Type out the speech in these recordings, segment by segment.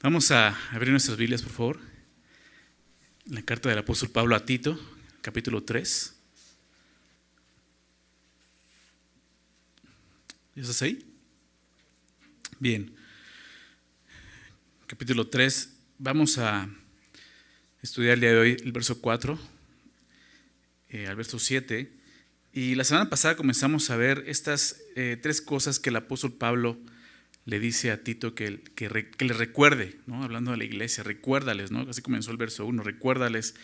Vamos a abrir nuestras Biblias, por favor. La carta del apóstol Pablo a Tito, capítulo 3. ¿Ya estás ahí? Bien. Capítulo 3. Vamos a estudiar el día de hoy el verso 4 al verso 7. Y la semana pasada comenzamos a ver estas tres cosas que el apóstol Pablo le dice a Tito que le recuerde, ¿no? Hablando de la iglesia, recuérdales, ¿no? Así comenzó el verso 1, recuérdales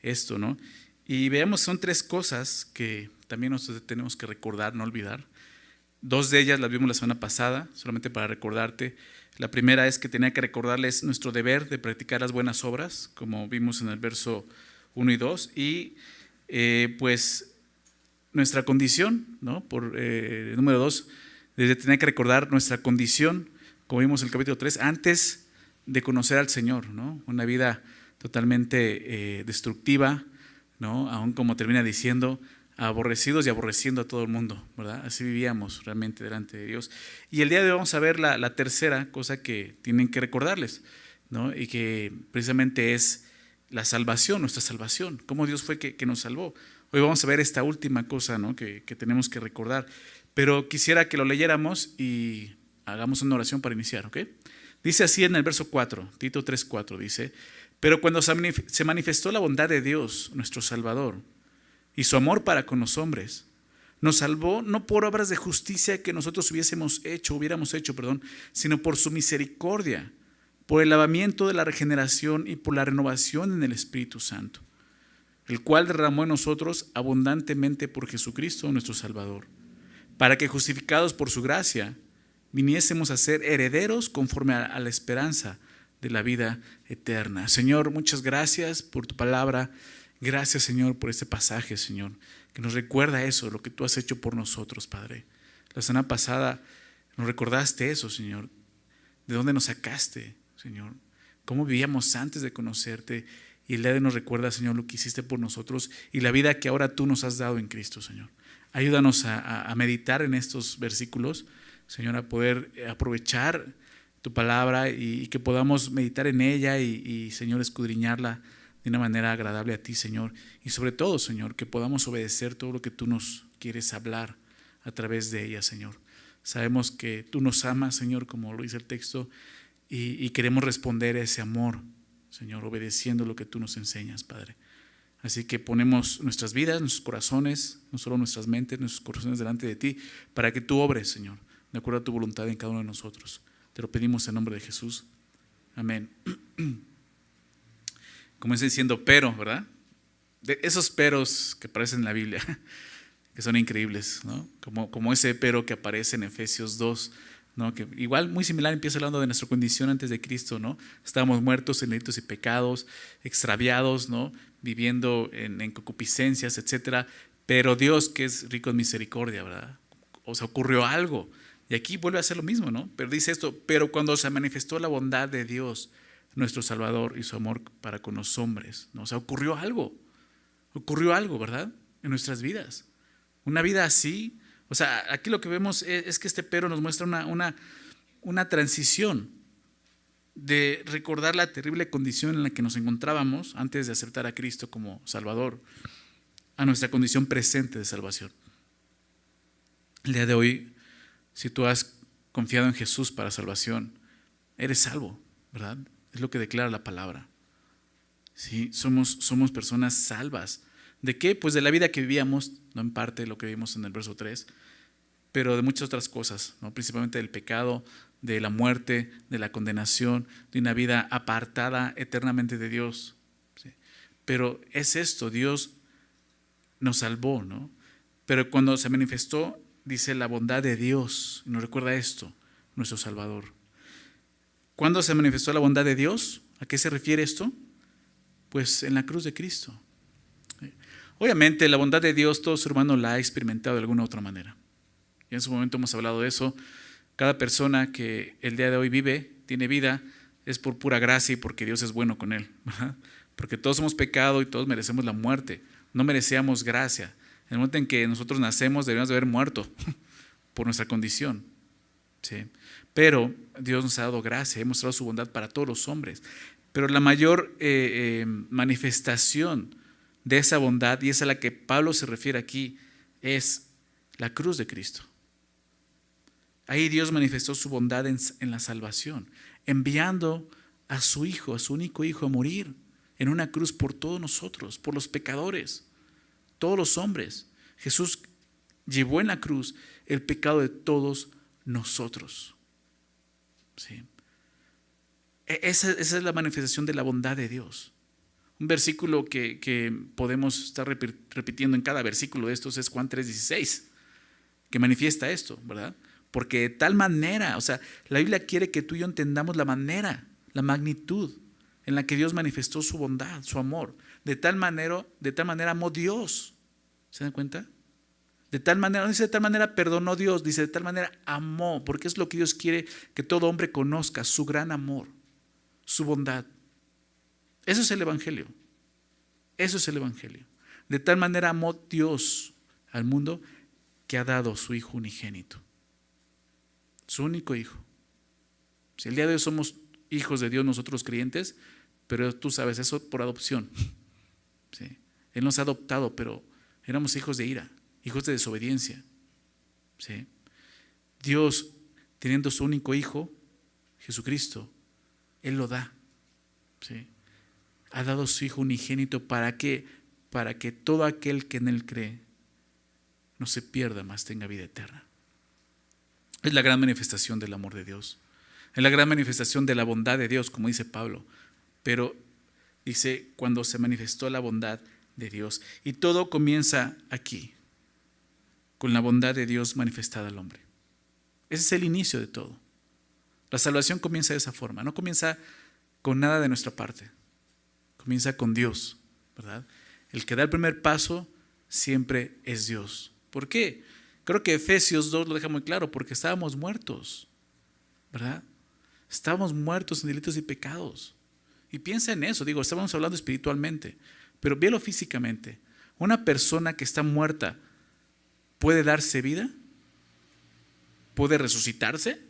esto, ¿no? Y veamos, son tres cosas que también nosotros tenemos que recordar, no olvidar. Dos de ellas las vimos la semana pasada, solamente para recordarte. La primera es que tenía que recordarles nuestro deber de practicar las buenas obras, como vimos en el verso 1 y 2, y pues nuestra condición, ¿no? Número 2, tener que recordar nuestra condición, como vimos en el capítulo 3, antes de conocer al Señor, ¿no? Una vida totalmente destructiva, ¿no? Aún como termina diciendo, aborrecidos y aborreciendo a todo el mundo, ¿verdad? Así vivíamos realmente delante de Dios. Y el día de hoy vamos a ver la tercera cosa que tienen que recordarles, ¿no? Y que precisamente es la salvación, nuestra salvación, cómo Dios fue que nos salvó. Hoy vamos a ver esta última cosa, ¿no? que tenemos que recordar. Pero quisiera que lo leyéramos y hagamos una oración para iniciar, ¿ok? Dice así en el verso 4, Tito 3:4, dice: pero cuando se manifestó la bondad de Dios, nuestro Salvador, y su amor para con los hombres, nos salvó no por obras de justicia que nosotros hubiéramos hecho, sino por su misericordia, por el lavamiento de la regeneración y por la renovación en el Espíritu Santo, el cual derramó en nosotros abundantemente por Jesucristo nuestro Salvador, para que justificados por su gracia viniésemos a ser herederos conforme a la esperanza de la vida eterna. Señor, muchas gracias por tu palabra. Gracias, Señor, por este pasaje, Señor, que nos recuerda eso, lo que tú has hecho por nosotros, Padre. La semana pasada nos recordaste eso, Señor, de dónde nos sacaste, Señor, cómo vivíamos antes de conocerte, y el día de hoy nos recuerda, Señor, lo que hiciste por nosotros y la vida que ahora tú nos has dado en Cristo, Señor. Ayúdanos a meditar en estos versículos, Señor, a poder aprovechar tu palabra y que podamos meditar en ella y, Señor, escudriñarla de una manera agradable a ti, Señor. Y sobre todo, Señor, que podamos obedecer todo lo que tú nos quieres hablar a través de ella, Señor. Sabemos que tú nos amas, Señor, como lo dice el texto, y queremos responder a ese amor, Señor, obedeciendo lo que tú nos enseñas, Padre. Así que ponemos nuestras vidas, nuestros corazones, no solo nuestras mentes, nuestros corazones delante de ti, para que tú obres, Señor, de acuerdo a tu voluntad en cada uno de nosotros. Te lo pedimos en nombre de Jesús. Amén. Comienza diciendo pero, ¿verdad? De esos peros que aparecen en la Biblia, que son increíbles, ¿no? Como ese pero que aparece en Efesios 2, ¿no? Que igual muy similar, empieza hablando de nuestra condición antes de Cristo, ¿no? Estábamos muertos en delitos y pecados, extraviados, ¿no? Viviendo en concupiscencias, etcétera. Pero Dios, que es rico en misericordia, ¿verdad? O sea, ocurrió algo. Y aquí vuelve a hacer lo mismo, ¿no? Pero dice esto: pero cuando se manifestó la bondad de Dios, nuestro Salvador, y su amor para con los hombres, ¿no? O sea, ocurrió algo, ¿verdad? En nuestras vidas. Una vida así. O sea, aquí lo que vemos es que este pero nos muestra una transición de recordar la terrible condición en la que nos encontrábamos antes de aceptar a Cristo como Salvador, a nuestra condición presente de salvación. El día de hoy, si tú has confiado en Jesús para salvación, eres salvo, ¿verdad? Es lo que declara la palabra. Sí, somos personas salvas. ¿De qué? Pues de la vida que vivíamos, no en parte lo que vimos en el verso 3, pero de muchas otras cosas, ¿no? Principalmente del pecado, de la muerte, de la condenación, de una vida apartada eternamente de Dios. ¿Sí? Pero es esto, Dios nos salvó, ¿no? Pero cuando se manifestó, dice, la bondad de Dios, y nos recuerda esto, nuestro Salvador. ¿Cuándo se manifestó la bondad de Dios? ¿A qué se refiere esto? Pues en la cruz de Cristo. Obviamente la bondad de Dios todo ser humano la ha experimentado de alguna u otra manera. Y en su momento hemos hablado de eso. Cada persona que el día de hoy vive, tiene vida, es por pura gracia y porque Dios es bueno con él, ¿verdad? Porque todos hemos pecado y todos merecemos la muerte. No merecíamos gracia. En el momento en que nosotros nacemos deberíamos de haber muerto por nuestra condición, ¿sí? Pero Dios nos ha dado gracia, ha mostrado su bondad para todos los hombres. Pero la mayor manifestación de esa bondad, y es a la que Pablo se refiere aquí, es la cruz de Cristo. Ahí Dios manifestó su bondad en la salvación, enviando a su Hijo, a su único Hijo, a morir en una cruz por todos nosotros, por los pecadores, todos los hombres. Jesús llevó en la cruz el pecado de todos nosotros. ¿Sí? Esa es la manifestación de la bondad de Dios. Un versículo que podemos estar repitiendo en cada versículo de estos es Juan 3:16, que manifiesta esto, ¿verdad? Porque de tal manera, o sea, la Biblia quiere que tú y yo entendamos la manera, la magnitud en la que Dios manifestó su bondad, su amor. De tal manera amó Dios. ¿Se dan cuenta? De tal manera, no dice de tal manera perdonó Dios, dice de tal manera amó, porque es lo que Dios quiere que todo hombre conozca, su gran amor, su bondad. Eso es el Evangelio. Eso es el Evangelio. De tal manera amó Dios al mundo que ha dado su Hijo unigénito. Su único Hijo. Si el día de hoy somos hijos de Dios nosotros creyentes, pero tú sabes, eso por adopción. ¿Sí? Él nos ha adoptado, pero éramos hijos de ira, hijos de desobediencia. ¿Sí? Dios, teniendo su único Hijo, Jesucristo, Él lo da. ¿Sí? Ha dado su Hijo unigénito ¿para qué? Para que todo aquel que en Él cree no se pierda, mas tenga vida eterna. Es la gran manifestación del amor de Dios. Es la gran manifestación de la bondad de Dios, como dice Pablo. Pero dice, cuando se manifestó la bondad de Dios. Y todo comienza aquí, con la bondad de Dios manifestada al hombre. Ese es el inicio de todo. La salvación comienza de esa forma. No comienza con nada de nuestra parte. Comienza con Dios, ¿verdad? El que da el primer paso siempre es Dios. ¿Por qué? Creo que Efesios 2 lo deja muy claro, porque estábamos muertos, ¿verdad? Estábamos muertos en delitos y pecados. Y piensa en eso, digo, estábamos hablando espiritualmente, pero véalo físicamente. Una persona que está muerta, ¿puede darse vida? ¿Puede resucitarse?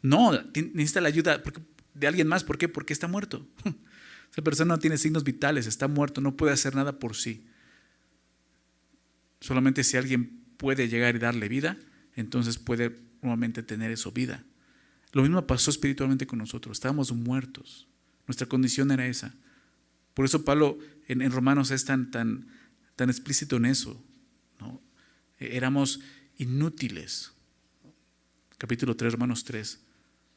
No, necesita la ayuda de alguien más. ¿Por qué? Porque está muerto. Esa persona no tiene signos vitales, está muerto, no puede hacer nada por sí. Solamente si alguien puede llegar y darle vida, entonces puede nuevamente tener eso, vida. Lo mismo pasó espiritualmente con nosotros, estábamos muertos. Nuestra condición era esa. Por eso Pablo en Romanos es tan explícito en eso, ¿no? Éramos inútiles. Capítulo 3, Romanos 3,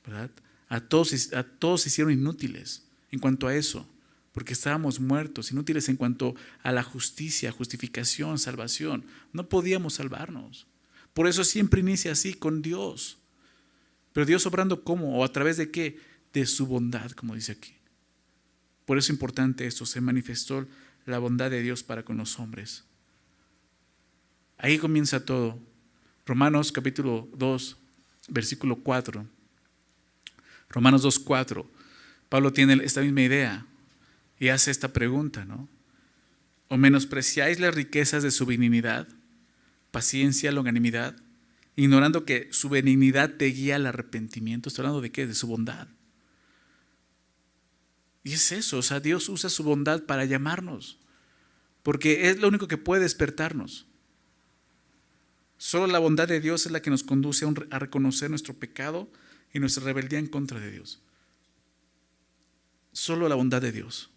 ¿verdad? A todos se hicieron inútiles en cuanto a eso, porque estábamos muertos, inútiles en cuanto a la justicia, justificación, salvación. No podíamos salvarnos. Por eso siempre inicia así, con Dios. Pero Dios obrando ¿cómo? ¿O a través de qué? De su bondad, como dice aquí. Por eso es importante esto, se manifestó la bondad de Dios para con los hombres. Ahí comienza todo. Romanos capítulo 2, versículo 4. Romanos 2, 4. Pablo tiene esta misma idea y hace esta pregunta, ¿no? ¿O menospreciáis las riquezas de su benignidad, paciencia, longanimidad, ignorando que su benignidad te guía al arrepentimiento? ¿Estoy hablando de qué? De su bondad. Y es eso, o sea, Dios usa su bondad para llamarnos, porque es lo único que puede despertarnos. Solo la bondad de Dios es la que nos conduce a reconocer nuestro pecado y nuestra rebeldía en contra de Dios. Solo la bondad de Dios.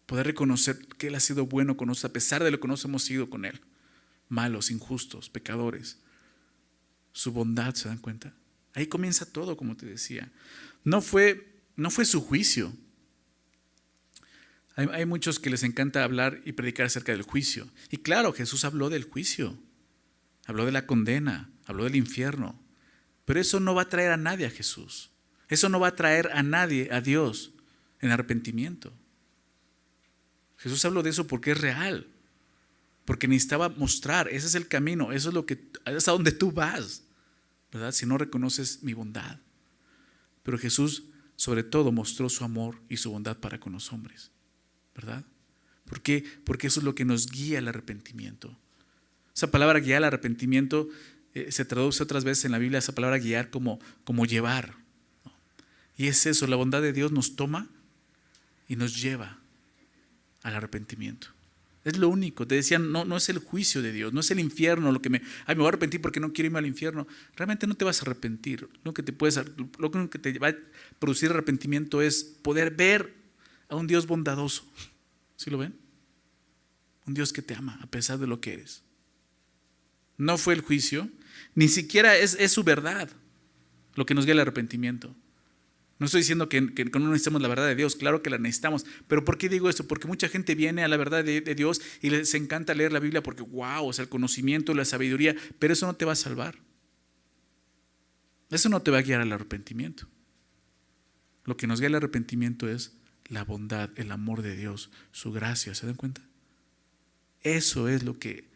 Poder reconocer que Él ha sido bueno con nosotros, a pesar de lo que nos hemos sido con Él. Malos, injustos, pecadores. Su bondad, ¿se dan cuenta? Ahí comienza todo, como te decía. No fue su juicio. Hay muchos que les encanta hablar y predicar acerca del juicio. Y claro, Jesús habló del juicio. Habló de la condena, habló del infierno. Pero eso no va a traer a nadie a Jesús. Eso no va a traer a nadie a Dios en arrepentimiento. Jesús habló de eso porque es real. Porque necesitaba mostrar, ese es el camino, eso es a donde tú vas, ¿verdad? Si no reconoces mi bondad. Pero Jesús sobre todo mostró su amor y su bondad para con los hombres, ¿verdad? ¿Por qué? Porque eso es lo que nos guía al arrepentimiento. Esa palabra guía al arrepentimiento se traduce otras veces en la Biblia esa palabra guiar como llevar, ¿no? Y es eso, la bondad de Dios nos toma y nos lleva al arrepentimiento. Es lo único. Te decían, no es el juicio de Dios, no es el infierno lo que me voy a arrepentir porque no quiero irme al infierno. Realmente no te vas a arrepentir. Lo único que te va a producir arrepentimiento es poder ver a un Dios bondadoso. ¿Sí lo ven? Un Dios que te ama a pesar de lo que eres. No fue el juicio, ni siquiera es su verdad lo que nos guía al arrepentimiento. No estoy diciendo que no necesitamos la verdad de Dios, claro que la necesitamos. Pero ¿por qué digo esto? Porque mucha gente viene a la verdad de Dios y les encanta leer la Biblia porque wow, o sea, el conocimiento, la sabiduría, pero eso no te va a salvar. Eso no te va a guiar al arrepentimiento. Lo que nos guía al arrepentimiento es la bondad, el amor de Dios, su gracia, ¿se dan cuenta? Eso es lo que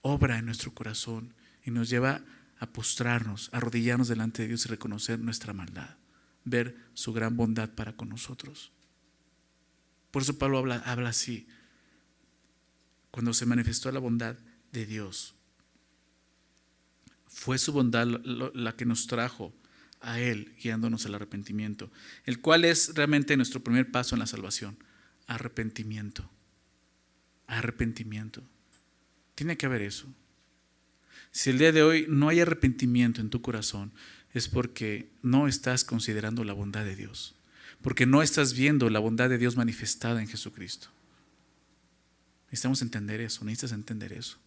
obra en nuestro corazón y nos lleva a postrarnos, a arrodillarnos delante de Dios y reconocer nuestra maldad, ver su gran bondad para con nosotros. Por eso Pablo habla así, cuando se manifestó la bondad de Dios. Fue su bondad la que nos trajo a Él, guiándonos al arrepentimiento, el cual es realmente nuestro primer paso en la salvación. Arrepentimiento. Arrepentimiento. Tiene que haber eso. Si el día de hoy no hay arrepentimiento en tu corazón, es porque no estás considerando la bondad de Dios, porque no estás viendo la bondad de Dios manifestada en Jesucristo. Necesitamos entender eso, necesitas entender eso.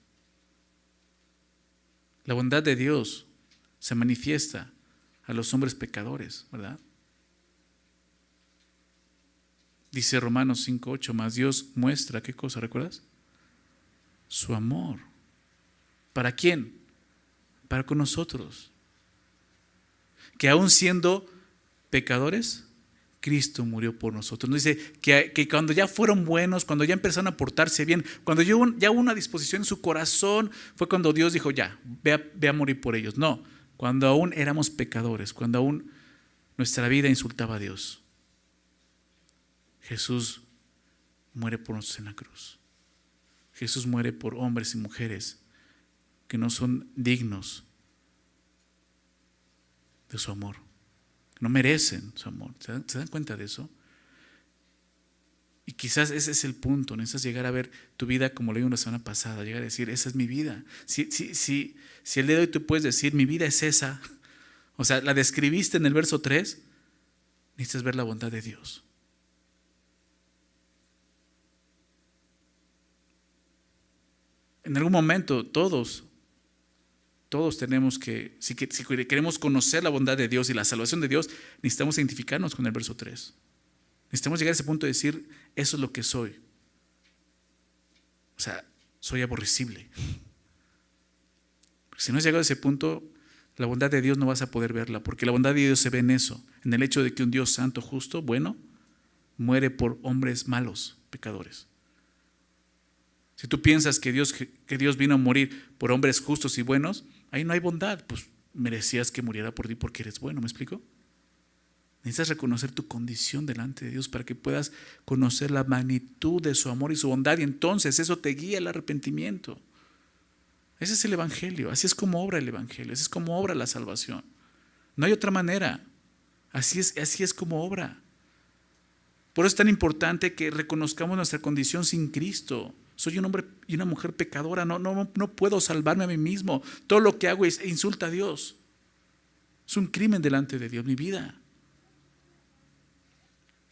La bondad de Dios se manifiesta a los hombres pecadores, ¿verdad? Dice Romanos 5:8, más Dios muestra, ¿qué cosa? ¿Recuerdas? Su amor. ¿Para quién? Para con nosotros. Que aún siendo pecadores, Cristo murió por nosotros. Nos dice que cuando ya fueron buenos, cuando ya empezaron a portarse bien, cuando ya hubo una disposición en su corazón, fue cuando Dios dijo, ya, ve a morir por ellos. No, cuando aún éramos pecadores, cuando aún nuestra vida insultaba a Dios, Jesús muere por nosotros en la cruz. Jesús muere por hombres y mujeres que no son dignos de su amor, que no merecen su amor. ¿Se dan cuenta de eso? Y quizás ese es el punto. Necesitas llegar a ver tu vida como lo vimos la semana pasada, llegar a decir, esa es mi vida. Si el día de hoy tú puedes decir, mi vida es esa, o sea, la describiste en el verso 3, necesitas ver la bondad de Dios. En algún momento todos tenemos que, si queremos conocer la bondad de Dios y la salvación de Dios, necesitamos identificarnos con el verso 3. Necesitamos llegar a ese punto de decir, eso es lo que soy. O sea, soy aborrecible. Porque si no has llegado a ese punto, la bondad de Dios no vas a poder verla, porque la bondad de Dios se ve en eso, en el hecho de que un Dios santo, justo, bueno, muere por hombres malos, pecadores. Si tú piensas que Dios vino a morir por hombres justos y buenos, ahí no hay bondad, pues merecías que muriera por ti porque eres bueno, ¿me explico? Necesitas reconocer tu condición delante de Dios para que puedas conocer la magnitud de su amor y su bondad, y entonces eso te guía al arrepentimiento. Ese es el Evangelio, así es como obra el Evangelio, así es como obra la salvación. No hay otra manera, así es como obra. Por eso es tan importante que reconozcamos nuestra condición sin Cristo. Soy un hombre y una mujer pecadora, no puedo salvarme a mí mismo. Todo lo que hago insulta a Dios. Es un crimen delante de Dios, mi vida.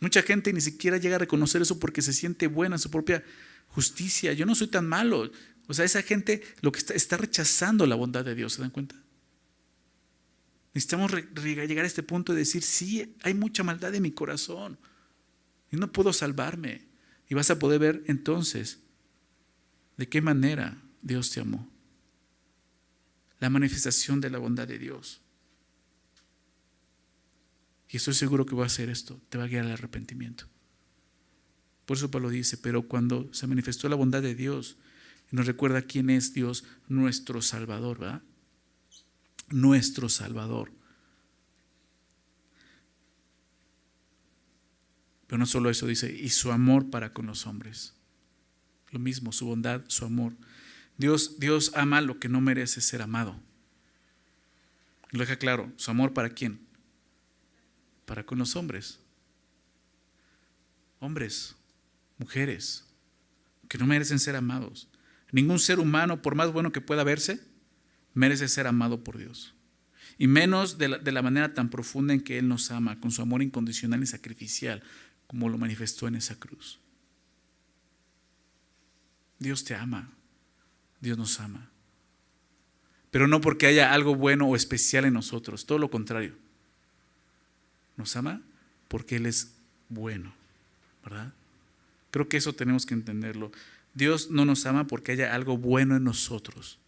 Mucha gente ni siquiera llega a reconocer eso porque se siente buena en su propia justicia. Yo no soy tan malo. O sea, esa gente lo que está rechazando la bondad de Dios, ¿se dan cuenta? Necesitamos llegar a este punto de decir, sí, hay mucha maldad en mi corazón y no puedo salvarme. Y vas a poder ver entonces de qué manera Dios te amó. La manifestación de la bondad de Dios. Y estoy seguro que va a hacer esto, te va a guiar al arrepentimiento. Por eso Pablo dice, pero cuando se manifestó la bondad de Dios, nos recuerda quién es Dios, nuestro Salvador, ¿verdad? Nuestro Salvador. Pero no solo eso, dice, y su amor para con los hombres. Lo mismo, su bondad, su amor. Dios ama lo que no merece ser amado. Lo deja claro. ¿Su amor para quién? Para con los hombres. Hombres, mujeres, que no merecen ser amados. Ningún ser humano, por más bueno que pueda verse, merece ser amado por Dios. Y menos de la manera tan profunda en que Él nos ama, con su amor incondicional y sacrificial, como lo manifestó en esa cruz. Dios te ama, Dios nos ama. Pero no porque haya algo bueno o especial en nosotros, todo lo contrario. Nos ama porque Él es bueno, ¿verdad? Creo que eso tenemos que entenderlo. Dios no nos ama porque haya algo bueno en nosotros.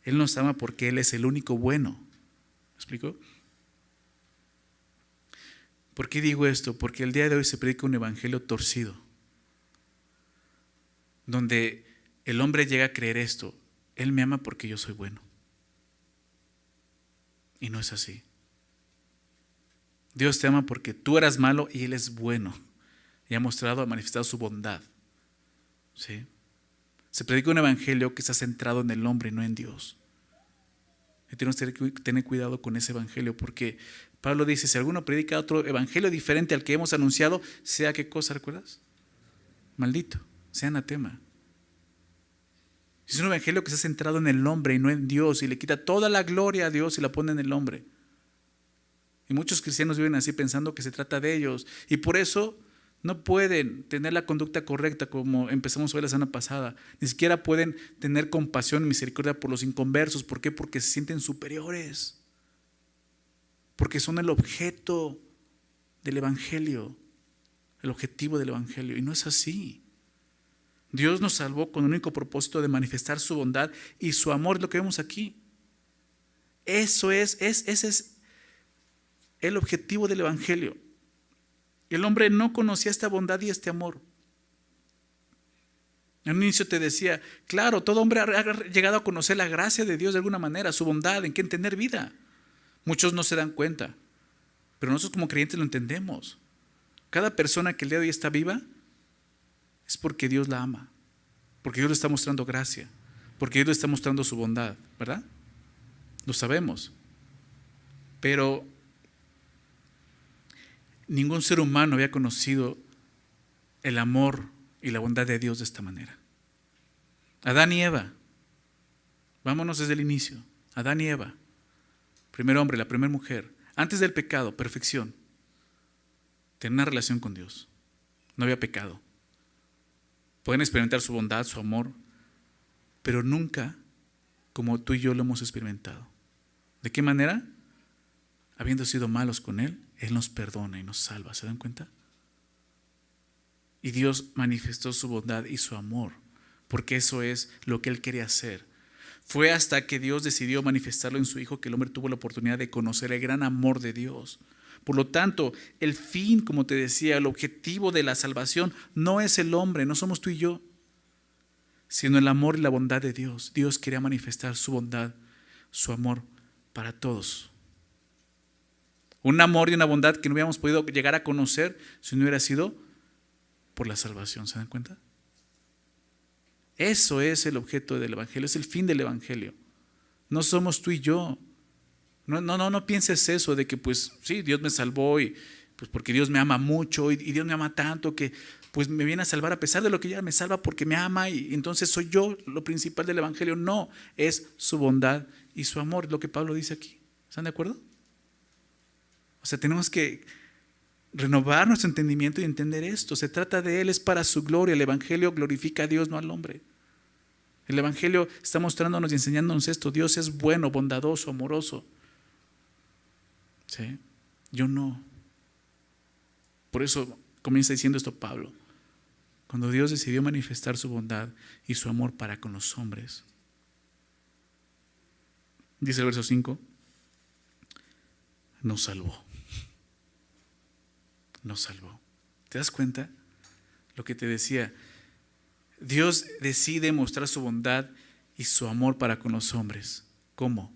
Él nos ama porque Él es el único bueno. ¿Me explico? ¿Por qué digo esto? Porque el día de hoy se predica un evangelio torcido, donde el hombre llega a creer esto: Él me ama porque yo soy bueno. Y no es así. Dios te ama porque tú eras malo y Él es bueno. Y ha manifestado su bondad. ¿Sí? Se predica un evangelio que está centrado en el hombre y no en Dios. Y tenemos que tener cuidado con ese evangelio, porque Pablo dice: si alguno predica otro evangelio diferente al que hemos anunciado, sea qué cosa, ¿recuerdas? Maldito, sea anatema. Es un evangelio que está centrado en el hombre y no en Dios, y le quita toda la gloria a Dios y la pone en el hombre. Y muchos cristianos viven así, pensando que se trata de ellos, y por eso no pueden tener la conducta correcta, como empezamos hoy la semana pasada. Ni siquiera pueden tener compasión y misericordia por los inconversos. ¿Por qué? Porque se sienten superiores, porque son el objeto del evangelio, el objetivo del evangelio, y no es así. Dios nos salvó con el único propósito de manifestar su bondad y su amor, es lo que vemos aquí. Ese es el objetivo del evangelio. El hombre no conocía esta bondad y este amor. En un inicio te decía, claro, todo hombre ha llegado a conocer la gracia de Dios de alguna manera, su bondad, en qué tener vida. Muchos no se dan cuenta, pero nosotros como creyentes lo entendemos. Cada persona que el día de hoy está viva es porque Dios la ama, porque Dios le está mostrando gracia, porque Dios le está mostrando su bondad, ¿verdad? Lo sabemos. Pero ningún ser humano había conocido el amor y la bondad de Dios de esta manera. Adán y Eva, vámonos desde el inicio. Adán y Eva, primer hombre, la primera mujer, antes del pecado, perfección. Tener una relación con Dios. No había pecado. Pueden experimentar su bondad, su amor, pero nunca como tú y yo lo hemos experimentado. ¿De qué manera? Habiendo sido malos con Él, Él nos perdona y nos salva. ¿Se dan cuenta? Y Dios manifestó su bondad y su amor, porque eso es lo que Él quería hacer. Fue hasta que Dios decidió manifestarlo en su Hijo que el hombre tuvo la oportunidad de conocer el gran amor de Dios. Por lo tanto, el fin, como te decía, el objetivo de la salvación no es el hombre, no somos tú y yo, sino el amor y la bondad de Dios. Dios quería manifestar su bondad, su amor para todos. Un amor y una bondad que no hubiéramos podido llegar a conocer si no hubiera sido por la salvación. ¿Se dan cuenta? Eso es el objeto del evangelio, es el fin del evangelio. No somos tú y yo. No pienses eso de que pues sí, Dios me salvó y pues porque Dios me ama mucho y Dios me ama tanto que pues me viene a salvar a pesar de lo que ya me salva porque me ama y entonces soy yo lo principal del evangelio. No, es su bondad y su amor, lo que Pablo dice aquí. ¿Están de acuerdo? O sea, tenemos que renovar nuestro entendimiento y entender esto. Se trata de Él, es para su gloria. El evangelio glorifica a Dios, no al hombre. El evangelio está mostrándonos y enseñándonos esto. Dios es bueno, bondadoso, amoroso. ¿Sí? Yo no. Por eso comienza diciendo esto Pablo. Cuando Dios decidió manifestar su bondad y su amor para con los hombres. Dice el verso 5. Nos salvó. Nos salvó. ¿Te das cuenta? Lo que te decía. Dios decide mostrar su bondad y su amor para con los hombres. ¿Cómo?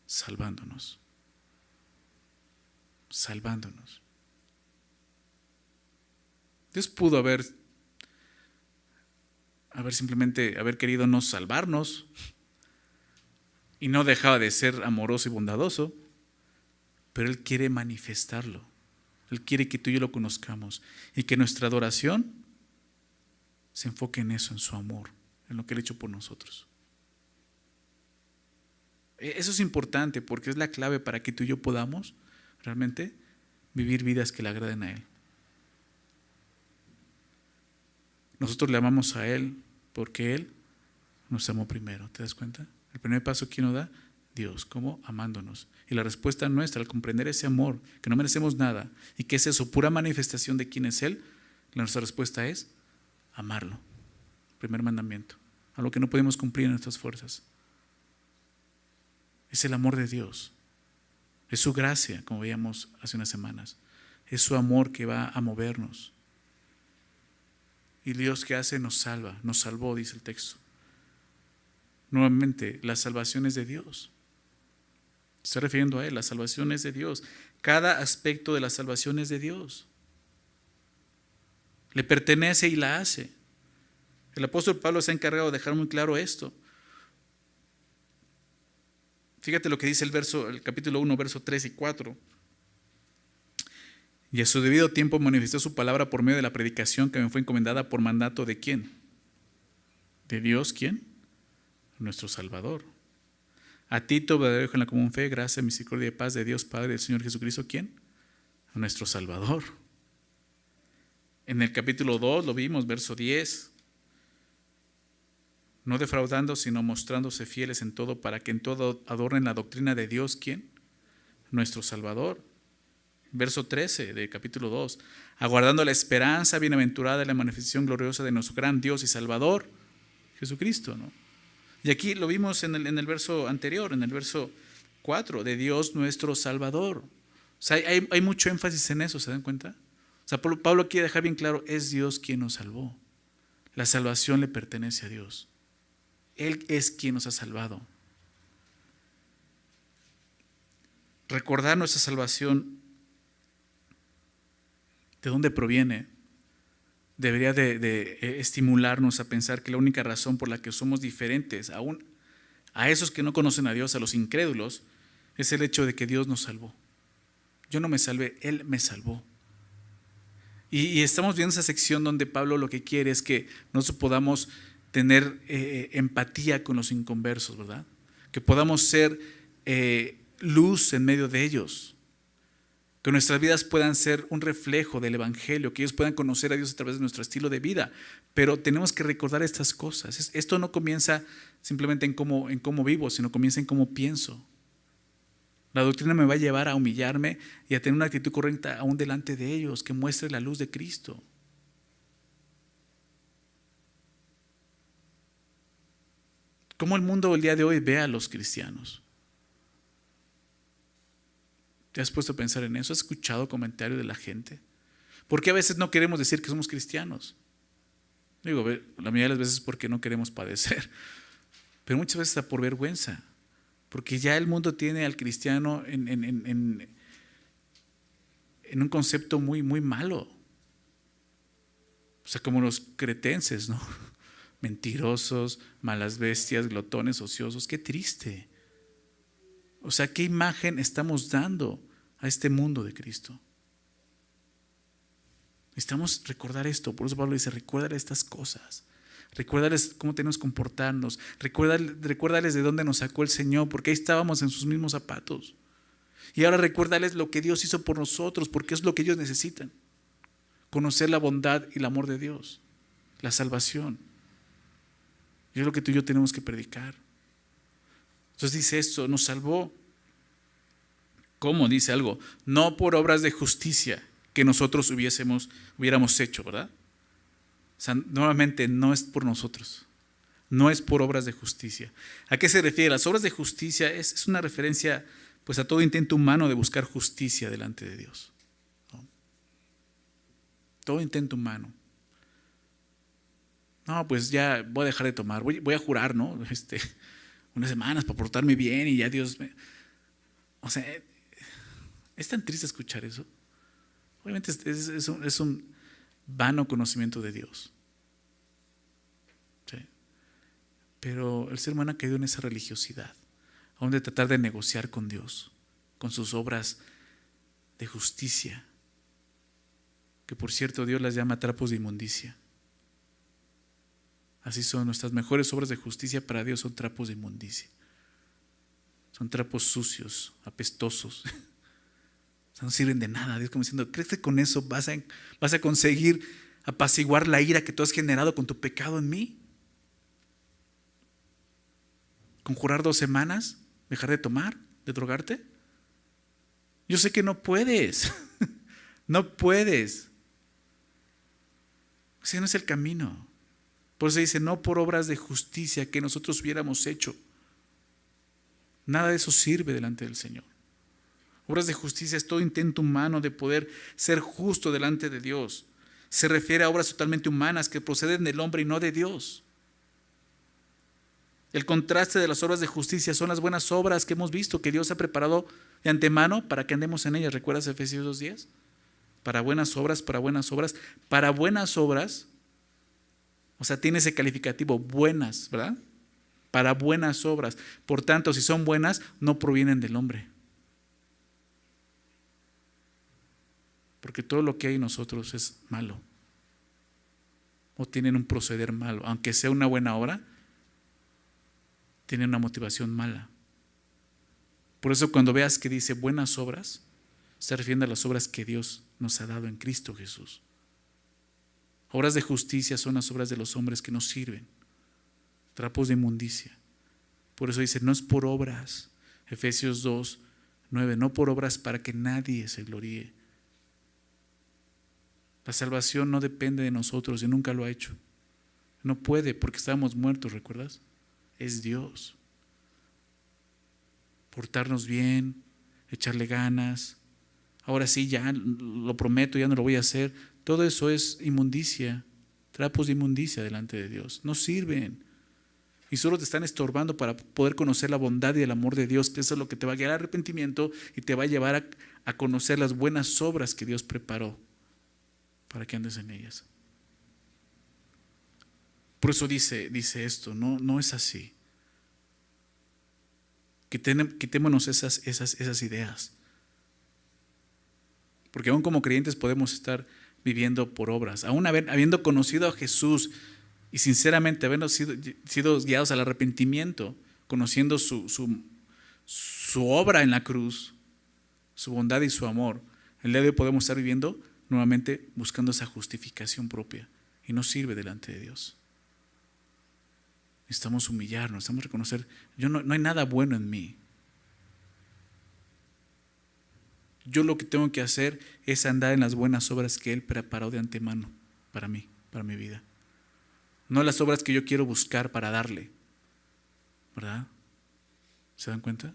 Salvándonos. Salvándonos. Dios pudo haber simplemente haber querido no salvarnos y no dejaba de ser amoroso y bondadoso, pero Él quiere manifestarlo. Él quiere que tú y yo lo conozcamos y que nuestra adoración se enfoque en eso, en su amor, en lo que Él ha hecho por nosotros. Eso es importante porque es la clave para que tú y yo podamos realmente vivir vidas que le agraden a Él. Nosotros le amamos a Él porque Él nos amó primero. ¿Te das cuenta? El primer paso, ¿quién nos da? Dios. ¿Cómo? Amándonos. Y la respuesta nuestra al comprender ese amor, que no merecemos nada, y que es eso, pura manifestación de quién es Él, nuestra respuesta es amarlo. Primer mandamiento. A lo que no podemos cumplir en nuestras fuerzas. Es el amor de Dios. Es su gracia, como veíamos hace unas semanas. Es su amor que va a movernos. Y Dios que hace nos salva, nos salvó, dice el texto. Nuevamente, la salvación es de Dios. Se está refiriendo a Él, la salvación es de Dios. Cada aspecto de la salvación es de Dios. Le pertenece y la hace. El apóstol Pablo se ha encargado de dejar muy claro esto. Fíjate lo que dice el capítulo 1, verso 3 y 4. Y a su debido tiempo manifestó su palabra por medio de la predicación que me fue encomendada por mandato de ¿quién? ¿De Dios quién? Nuestro Salvador. A Tito, verdadero hijo en la común fe, gracia, misericordia y paz de Dios Padre y del Señor Jesucristo, ¿quién? A nuestro Salvador. En el capítulo 2 lo vimos, verso 10. No defraudando, sino mostrándose fieles en todo, para que en todo adornen la doctrina de Dios, ¿quién? Nuestro Salvador. Verso 13 del capítulo 2. Aguardando la esperanza bienaventurada de la manifestación gloriosa de nuestro gran Dios y Salvador, Jesucristo, ¿no? Y aquí lo vimos en el verso anterior, en el verso 4, de Dios nuestro Salvador. O sea, hay mucho énfasis en eso, ¿se dan cuenta? O sea, Pablo quiere dejar bien claro, es Dios quien nos salvó. La salvación le pertenece a Dios. Él es quien nos ha salvado. Recordar nuestra salvación, ¿de dónde proviene? Debería de estimularnos a pensar que la única razón por la que somos diferentes, aún a esos que no conocen a Dios, a los incrédulos, es el hecho de que Dios nos salvó. Yo no me salvé, Él me salvó. Y estamos viendo esa sección donde Pablo lo que quiere es que nosotros podamos tener empatía con los inconversos, ¿verdad? Que podamos ser luz en medio de ellos. Que nuestras vidas puedan ser un reflejo del Evangelio, que ellos puedan conocer a Dios a través de nuestro estilo de vida. Pero tenemos que recordar estas cosas. Esto no comienza simplemente en cómo vivo, sino comienza en cómo pienso. La doctrina me va a llevar a humillarme y a tener una actitud correcta aún delante de ellos, que muestre la luz de Cristo. ¿Cómo el mundo el día de hoy ve a los cristianos? ¿Te has puesto a pensar en eso? ¿Has escuchado comentarios de la gente? ¿Por qué a veces no queremos decir que somos cristianos? Digo, la mayoría de las veces porque no queremos padecer, pero muchas veces está por vergüenza, porque ya el mundo tiene al cristiano en un concepto muy, muy malo. O sea, como los cretenses, ¿no? Mentirosos, malas bestias, glotones, ociosos. Qué triste. O sea, ¿qué imagen estamos dando a este mundo de Cristo? Necesitamos recordar esto. Por eso Pablo dice, recuérdale estas cosas. Recuérdales cómo tenemos que comportarnos. Recuérdales de dónde nos sacó el Señor, porque ahí estábamos en sus mismos zapatos. Y ahora recuérdales lo que Dios hizo por nosotros, porque es lo que ellos necesitan. Conocer la bondad y el amor de Dios. La salvación. Y es lo que tú y yo tenemos que predicar. Entonces dice esto, nos salvó. ¿Cómo? Dice algo, no por obras de justicia que nosotros hubiéramos hecho, ¿verdad? O sea, nuevamente no es por nosotros, no es por obras de justicia. ¿A qué se refiere? Las obras de justicia es una referencia pues a todo intento humano de buscar justicia delante de Dios, ¿no? Todo intento humano. No, pues ya voy a dejar de tomar, voy a jurar, ¿no? Unas semanas para portarme bien y ya Dios me... O sea, es tan triste escuchar eso. Obviamente es un vano conocimiento de Dios. ¿Sí? Pero el ser humano ha caído en esa religiosidad. aún de tratar de negociar con Dios, con sus obras de justicia, que por cierto Dios las llama trapos de inmundicia. Así son nuestras mejores obras de justicia para Dios, son trapos de inmundicia. Son trapos sucios, apestosos. O sea, no sirven de nada. Dios como diciendo, ¿crees que con eso vas a conseguir apaciguar la ira que tú has generado con tu pecado en mí? ¿Conjurar 2 semanas? ¿Dejar de tomar? ¿De drogarte? Yo sé que no puedes. No puedes. Ese no es el camino. Por eso dice, no por obras de justicia que nosotros hubiéramos hecho. Nada de eso sirve delante del Señor. Obras de justicia es todo intento humano de poder ser justo delante de Dios. Se refiere a obras totalmente humanas que proceden del hombre y no de Dios. El contraste de las obras de justicia son las buenas obras que hemos visto, que Dios ha preparado de antemano para que andemos en ellas. ¿Recuerdas Efesios 2:10? Para buenas obras, para buenas obras, para buenas obras. O sea, tiene ese calificativo, buenas, ¿verdad? Para buenas obras. Por tanto, si son buenas, no provienen del hombre. Porque todo lo que hay en nosotros es malo. O tienen un proceder malo. Aunque sea una buena obra, tienen una motivación mala. Por eso cuando veas que dice buenas obras, se refiere a las obras que Dios nos ha dado en Cristo Jesús. Obras de justicia son las obras de los hombres que nos sirven. Trapos de inmundicia. Por eso dice, no es por obras. Efesios 2:9, no por obras para que nadie se gloríe. La salvación no depende de nosotros y nunca lo ha hecho. No puede porque estábamos muertos, ¿recuerdas? Es Dios. Portarnos bien, echarle ganas. Ahora sí, ya lo prometo, ya no lo voy a hacer. Todo eso es inmundicia, trapos de inmundicia delante de Dios. No sirven. Y solo te están estorbando para poder conocer la bondad y el amor de Dios, que eso es lo que te va a guiar al arrepentimiento y te va a llevar a conocer las buenas obras que Dios preparó para que andes en ellas. Por eso dice esto, no es así. Quitémonos esas ideas. Porque aún como creyentes podemos estar viviendo por obras. Aún habiendo conocido a Jesús y sinceramente habiendo sido guiados al arrepentimiento, conociendo su obra en la cruz, su bondad y su amor, el día de hoy podemos estar viviendo nuevamente buscando esa justificación propia y no sirve delante de Dios. Necesitamos humillarnos, necesitamos reconocer, no hay nada bueno en mí. Yo lo que tengo que hacer es andar en las buenas obras que Él preparó de antemano para mí, para mi vida. No las obras que yo quiero buscar para darle, ¿verdad? ¿Se dan cuenta?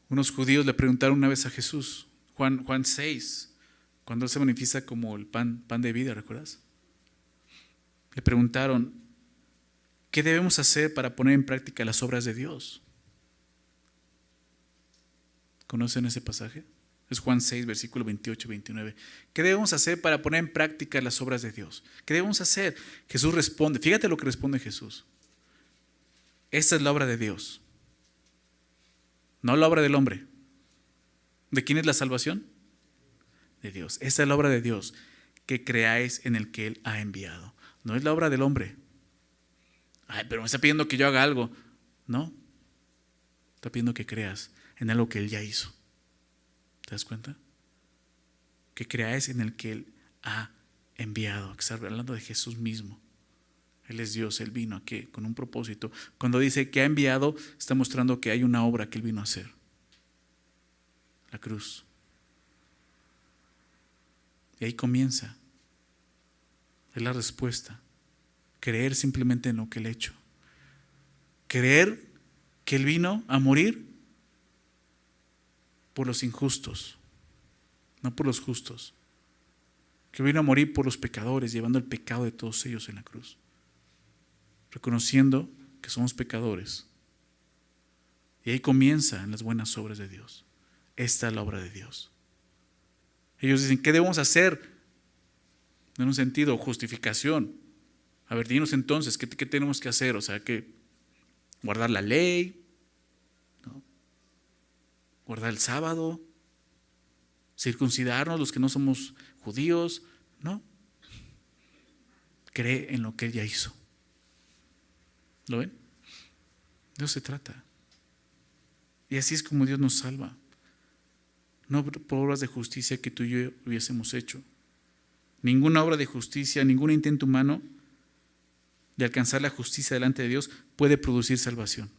Unos judíos le preguntaron una vez a Jesús, Juan 6, cuando Él se manifiesta como el pan de vida, ¿recuerdas? Le preguntaron, ¿qué debemos hacer para poner en práctica las obras de Dios? ¿Conocen ese pasaje? Es Juan 6, versículo 28 y 29. ¿Qué debemos hacer para poner en práctica las obras de Dios? ¿Qué debemos hacer? Jesús responde, fíjate lo que responde Jesús. Esta es la obra de Dios, no la obra del hombre. ¿De quién es la salvación? De Dios. Esta es la obra de Dios, que creáis en el que Él ha enviado. No es la obra del hombre. Ay, pero me está pidiendo que yo haga algo. No, está pidiendo que creas en algo que Él ya hizo. ¿Te das cuenta? Que creáis en el que Él ha enviado. Que está hablando de Jesús mismo. Él es Dios, Él vino aquí con un propósito. Cuando dice que ha enviado, está mostrando que hay una obra que Él vino a hacer. La cruz. Y ahí comienza. Es la respuesta. Creer simplemente en lo que Él ha hecho. Creer que Él vino a morir por los injustos, no por los justos. Que vino a morir por los pecadores, llevando el pecado de todos ellos en la cruz. Reconociendo que somos pecadores. Y ahí comienzan las buenas obras de Dios. Esta es la obra de Dios. Ellos dicen, ¿qué debemos hacer? En un sentido, justificación. A ver, dinos entonces, ¿qué tenemos que hacer? O sea, que guardar la ley, ¿no? Guardar el sábado, circuncidarnos los que no somos judíos, ¿no? Cree en lo que Él ya hizo. ¿Lo ven? De eso se trata. Y así es como Dios nos salva. No por obras de justicia que tú y yo hubiésemos hecho. Ninguna obra de justicia, ningún intento humano de alcanzar la justicia delante de Dios puede producir salvación.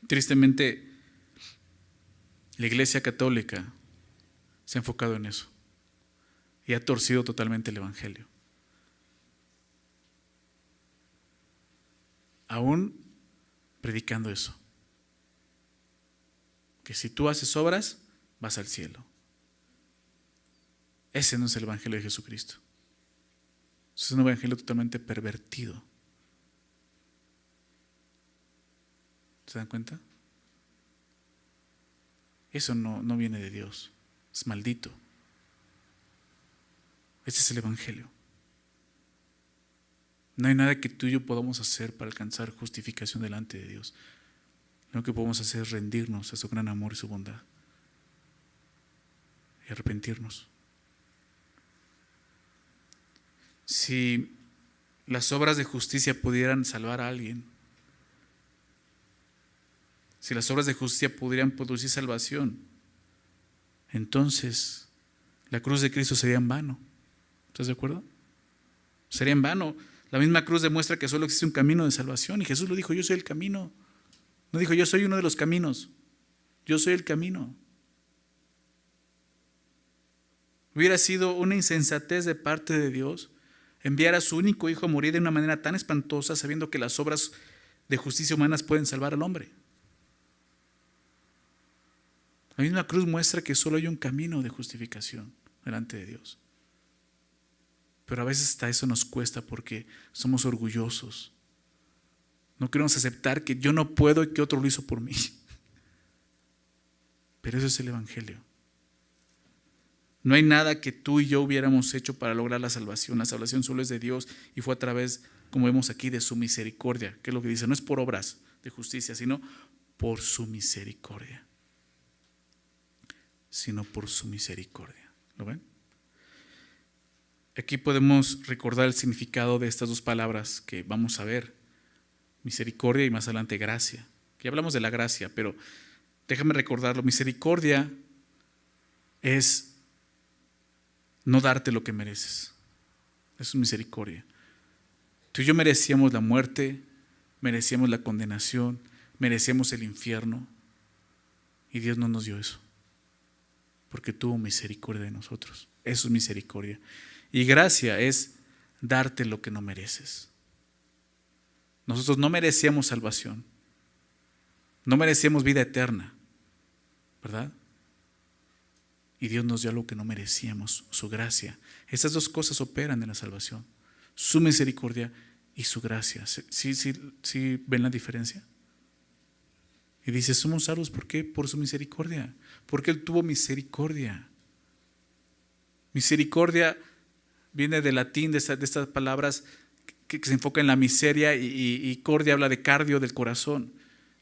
Tristemente, la Iglesia Católica se ha enfocado en eso y ha torcido totalmente el Evangelio. Aún predicando eso, que si tú haces obras, vas al cielo. Ese no es el Evangelio de Jesucristo. Es un evangelio totalmente pervertido. ¿Se dan cuenta? Eso no viene de Dios. Es maldito. Ese es el evangelio. No hay nada que tú y yo podamos hacer para alcanzar justificación delante de Dios. Lo que podemos hacer es rendirnos a su gran amor y su bondad. Y arrepentirnos. Si las obras de justicia pudieran salvar a alguien, si las obras de justicia pudieran producir salvación, entonces la cruz de Cristo sería en vano. ¿Estás de acuerdo? Sería en vano. La misma cruz demuestra que solo existe un camino de salvación y Jesús lo dijo: yo soy el camino. No dijo: yo soy uno de los caminos. Yo soy el camino. Hubiera sido una insensatez de parte de Dios enviar a su único hijo a morir de una manera tan espantosa, sabiendo que las obras de justicia humanas pueden salvar al hombre. La misma cruz muestra que solo hay un camino de justificación delante de Dios. Pero a veces hasta eso nos cuesta porque somos orgullosos. No queremos aceptar que yo no puedo y que otro lo hizo por mí. Pero eso es el evangelio. No hay nada que tú y yo hubiéramos hecho para lograr la salvación. La salvación solo es de Dios y fue a través, como vemos aquí, de su misericordia. Que es lo que dice: no es por obras de justicia, sino por su misericordia. Sino por su misericordia. ¿Lo ven? Aquí podemos recordar el significado de estas dos palabras que vamos a ver: misericordia y más adelante gracia. Ya hablamos de la gracia, pero déjame recordarlo. Misericordia es no darte lo que mereces. Eso es misericordia. Tú y yo merecíamos la muerte, merecíamos la condenación, merecíamos el infierno, y Dios no nos dio eso, porque tuvo misericordia de nosotros. Eso es misericordia. Y gracia es darte lo que no mereces. Nosotros no merecíamos salvación, no merecíamos vida eterna, ¿verdad? Y Dios nos dio lo que no merecíamos, su gracia. Esas dos cosas operan en la salvación: su misericordia y su gracia. ¿Sí ven la diferencia? Y dice: somos salvos, ¿por qué? Por su misericordia. Porque Él tuvo misericordia. Misericordia viene del latín, de estas palabras que se enfocan en la miseria, y cordia habla de cardio, del corazón.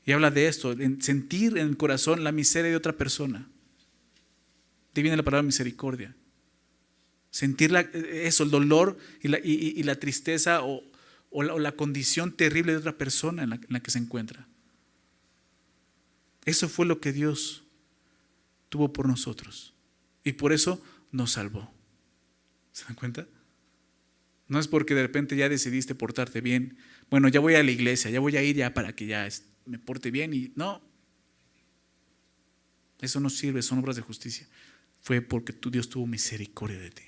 Y habla de esto, en sentir en el corazón la miseria de otra persona. De ahí viene la palabra misericordia. Sentir eso, el dolor y la tristeza o la condición terrible de otra persona en la que se encuentra. Eso fue lo que Dios tuvo por nosotros. Y por eso nos salvó. ¿Se dan cuenta? No es porque de repente ya decidiste portarte bien. Bueno, ya voy a la iglesia, ya voy a ir ya para que ya me porte bien. Y no. Eso no sirve, son obras de justicia. Fue porque Dios tuvo misericordia de ti.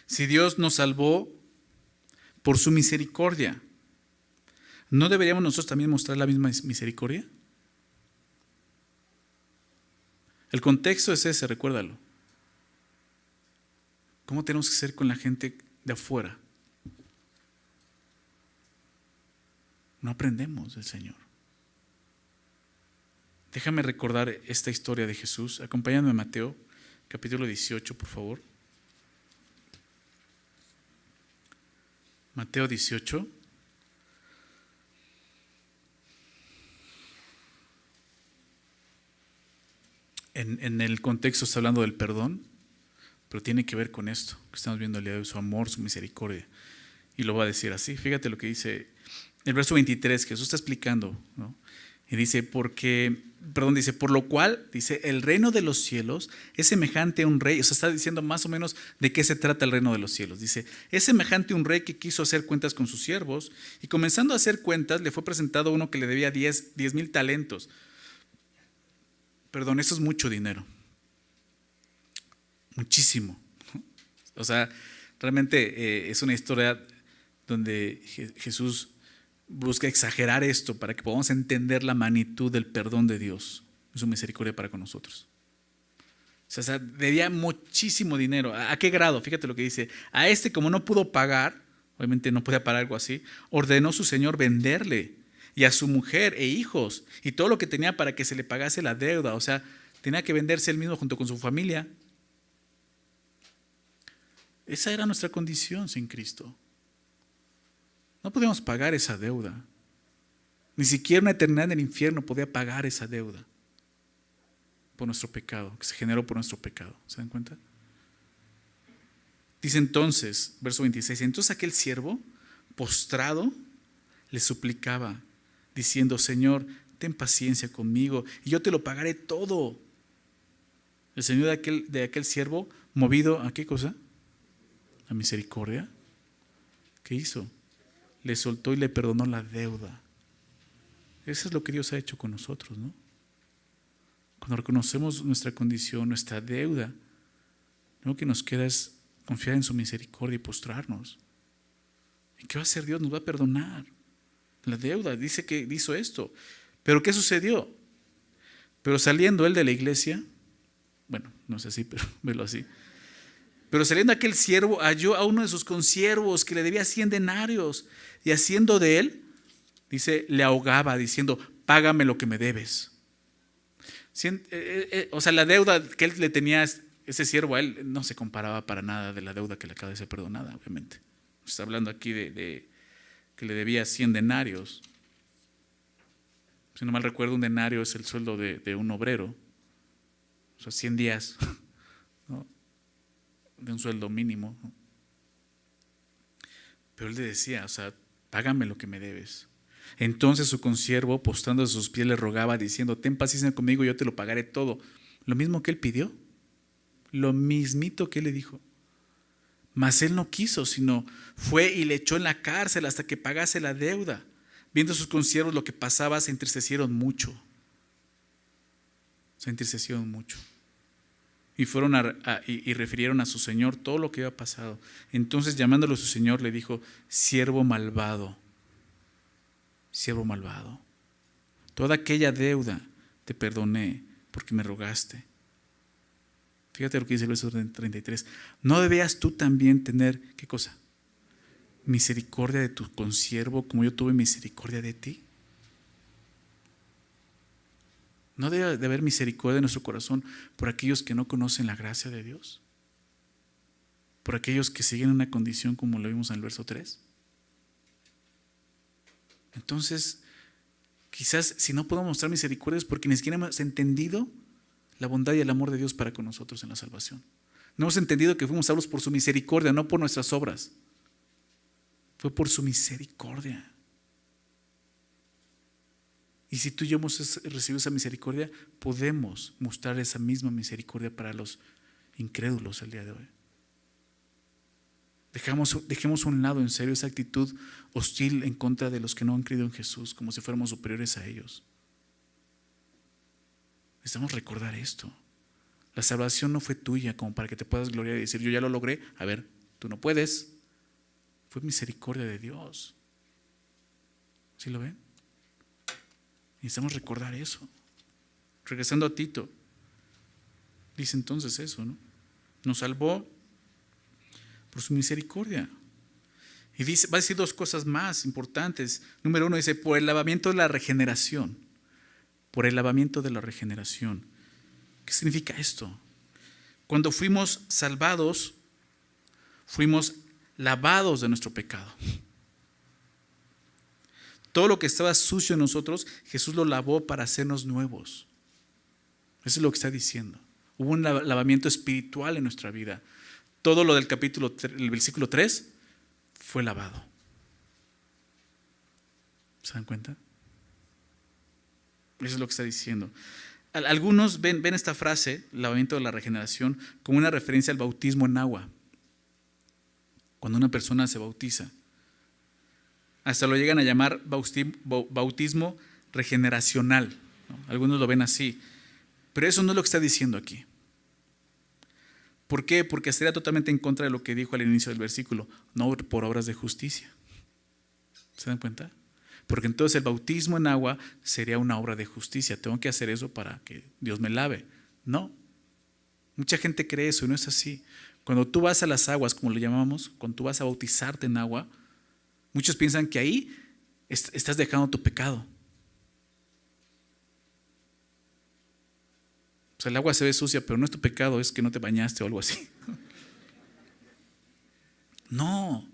Si Dios nos salvó por su misericordia, ¿no deberíamos nosotros también mostrar la misma misericordia? El contexto es ese, recuérdalo. ¿Cómo tenemos que ser con la gente de afuera? No aprendemos del Señor. Déjame recordar esta historia de Jesús. Acompáñame a Mateo, capítulo 18, por favor. Mateo 18. En el contexto está hablando del perdón, pero tiene que ver con esto que estamos viendo el día de hoy, su amor, su misericordia. Y lo va a decir así. Fíjate lo que dice el verso 23, Jesús está explicando, ¿no? Y dice, por lo cual, dice, el reino de los cielos es semejante a un rey. O sea, está diciendo más o menos de qué se trata el reino de los cielos. Dice, es semejante a un rey que quiso hacer cuentas con sus siervos y comenzando a hacer cuentas le fue presentado uno que le debía 10,000 talentos. Perdón, eso es mucho dinero. Muchísimo. O sea, realmente es una historia donde Jesús busca exagerar esto para que podamos entender la magnitud del perdón de Dios y su misericordia para con nosotros. O sea, debía muchísimo dinero. ¿A qué grado? Fíjate lo que dice. A este, como no pudo pagar, obviamente no podía pagar algo así, ordenó su señor venderle, y a su mujer e hijos y todo lo que tenía para que se le pagase la deuda. O sea, tenía que venderse él mismo junto con su familia. Esa era nuestra condición sin Cristo. No podíamos pagar esa deuda. Ni siquiera una eternidad en el infierno podía pagar esa deuda por nuestro pecado, que se generó por nuestro pecado. ¿Se dan cuenta? Dice entonces, verso 26, entonces aquel siervo, postrado, le suplicaba, diciendo, Señor, ten paciencia conmigo y yo te lo pagaré todo. El Señor de aquel siervo, movido ¿a qué cosa? A misericordia. ¿Qué hizo? Le soltó y le perdonó la deuda. Eso es lo que Dios ha hecho con nosotros, ¿no? Cuando reconocemos nuestra condición, nuestra deuda, lo que nos queda es confiar en su misericordia y postrarnos. ¿Y qué va a hacer Dios? Nos va a perdonar la deuda. Dice que hizo esto. ¿Pero qué sucedió? Pero saliendo él de la iglesia, bueno, no sé si, pero velo así. Pero saliendo aquel siervo, halló a uno de sus consiervos que le debía 100 denarios. Y haciendo de él, dice, le ahogaba, diciendo, págame lo que me debes. O sea, la deuda que él le tenía, ese siervo a él, no se comparaba para nada de la deuda que le acaba de ser perdonada, obviamente. Está hablando aquí de que le debía 100 denarios. Si no mal recuerdo, un denario es el sueldo de un obrero. O sea, 100 días, ¿no? De un sueldo mínimo, ¿no? Pero él le decía, o sea, págame lo que me debes. Entonces su consiervo, postrando a sus pies, le rogaba, diciendo, ten paciencia conmigo, yo te lo pagaré todo. Lo mismo que él pidió, lo mismito que él le dijo. Mas él no quiso, sino fue y le echó en la cárcel hasta que pagase la deuda. Viendo sus consiervos lo que pasaba, se entristecieron mucho. Y fueron y refirieron a su señor todo lo que había pasado. Entonces, llamándolo a su señor, le dijo, siervo malvado, toda aquella deuda te perdoné porque me rogaste. Fíjate lo que dice el verso 33. ¿No debías tú también tener, qué cosa? Misericordia de tu consiervo como yo tuve misericordia de ti. ¿No debe de haber misericordia en nuestro corazón por aquellos que no conocen la gracia de Dios? ¿Por aquellos que siguen una condición como lo vimos en el verso 3? Entonces, quizás si no podemos mostrar misericordia es porque ni siquiera hemos entendido la bondad y el amor de Dios para con nosotros en la salvación. No hemos entendido que fuimos salvos por su misericordia, no por nuestras obras. Fue por su misericordia. Y si tú y yo hemos recibido esa misericordia, podemos mostrar esa misma misericordia para los incrédulos el día de hoy. Dejemos a un lado en serio esa actitud hostil en contra de los que no han creído en Jesús, como si fuéramos superiores a ellos. Necesitamos recordar esto. La salvación no fue tuya como para que te puedas gloriar y decir, yo ya lo logré. A ver, tú no puedes. Fue misericordia de Dios. ¿Sí lo ven? Necesitamos recordar eso. Regresando a Tito, dice entonces eso, ¿no? Nos salvó por su misericordia. Y dice, va a decir dos cosas más importantes. Número 1 dice, por el lavamiento de la regeneración. Por el lavamiento de la regeneración. ¿Qué significa esto? Cuando fuimos salvados, fuimos lavados de nuestro pecado. Todo lo que estaba sucio en nosotros, Jesús lo lavó para hacernos nuevos. Eso es lo que está diciendo. Hubo un lavamiento espiritual en nuestra vida. Todo lo del el versículo 3 fue lavado. ¿Se dan cuenta? Eso es lo que está diciendo. Algunos ven esta frase, lavamiento de la regeneración, como una referencia al bautismo en agua. Cuando una persona se bautiza. Hasta lo llegan a llamar bautismo regeneracional, ¿no? Algunos lo ven así. Pero eso no es lo que está diciendo aquí. ¿Por qué? Porque estaría totalmente en contra de lo que dijo al inicio del versículo. No por obras de justicia. ¿Se dan cuenta? Porque entonces el bautismo en agua sería una obra de justicia. Tengo que hacer eso para que Dios me lave. No. Mucha gente cree eso y no es así. Cuando tú vas a las aguas, como lo llamamos, cuando tú vas a bautizarte en agua, muchos piensan que ahí estás dejando tu pecado. O sea, el agua se ve sucia, pero no es tu pecado, es que no te bañaste o algo así. No.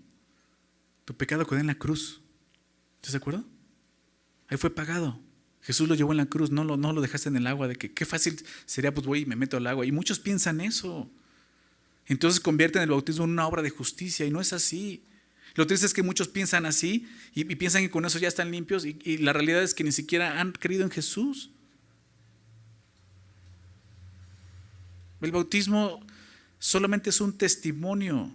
Tu pecado quedó en la cruz. ¿Estás de acuerdo? Ahí fue pagado. Jesús lo llevó en la cruz, no lo dejaste en el agua, de que qué fácil sería, pues voy y me meto al agua. Y muchos piensan eso. Entonces convierten el bautismo en una obra de justicia y no es así. Lo triste es que muchos piensan así y piensan que con eso ya están limpios y la realidad es que ni siquiera han creído en Jesús. El bautismo solamente es un testimonio,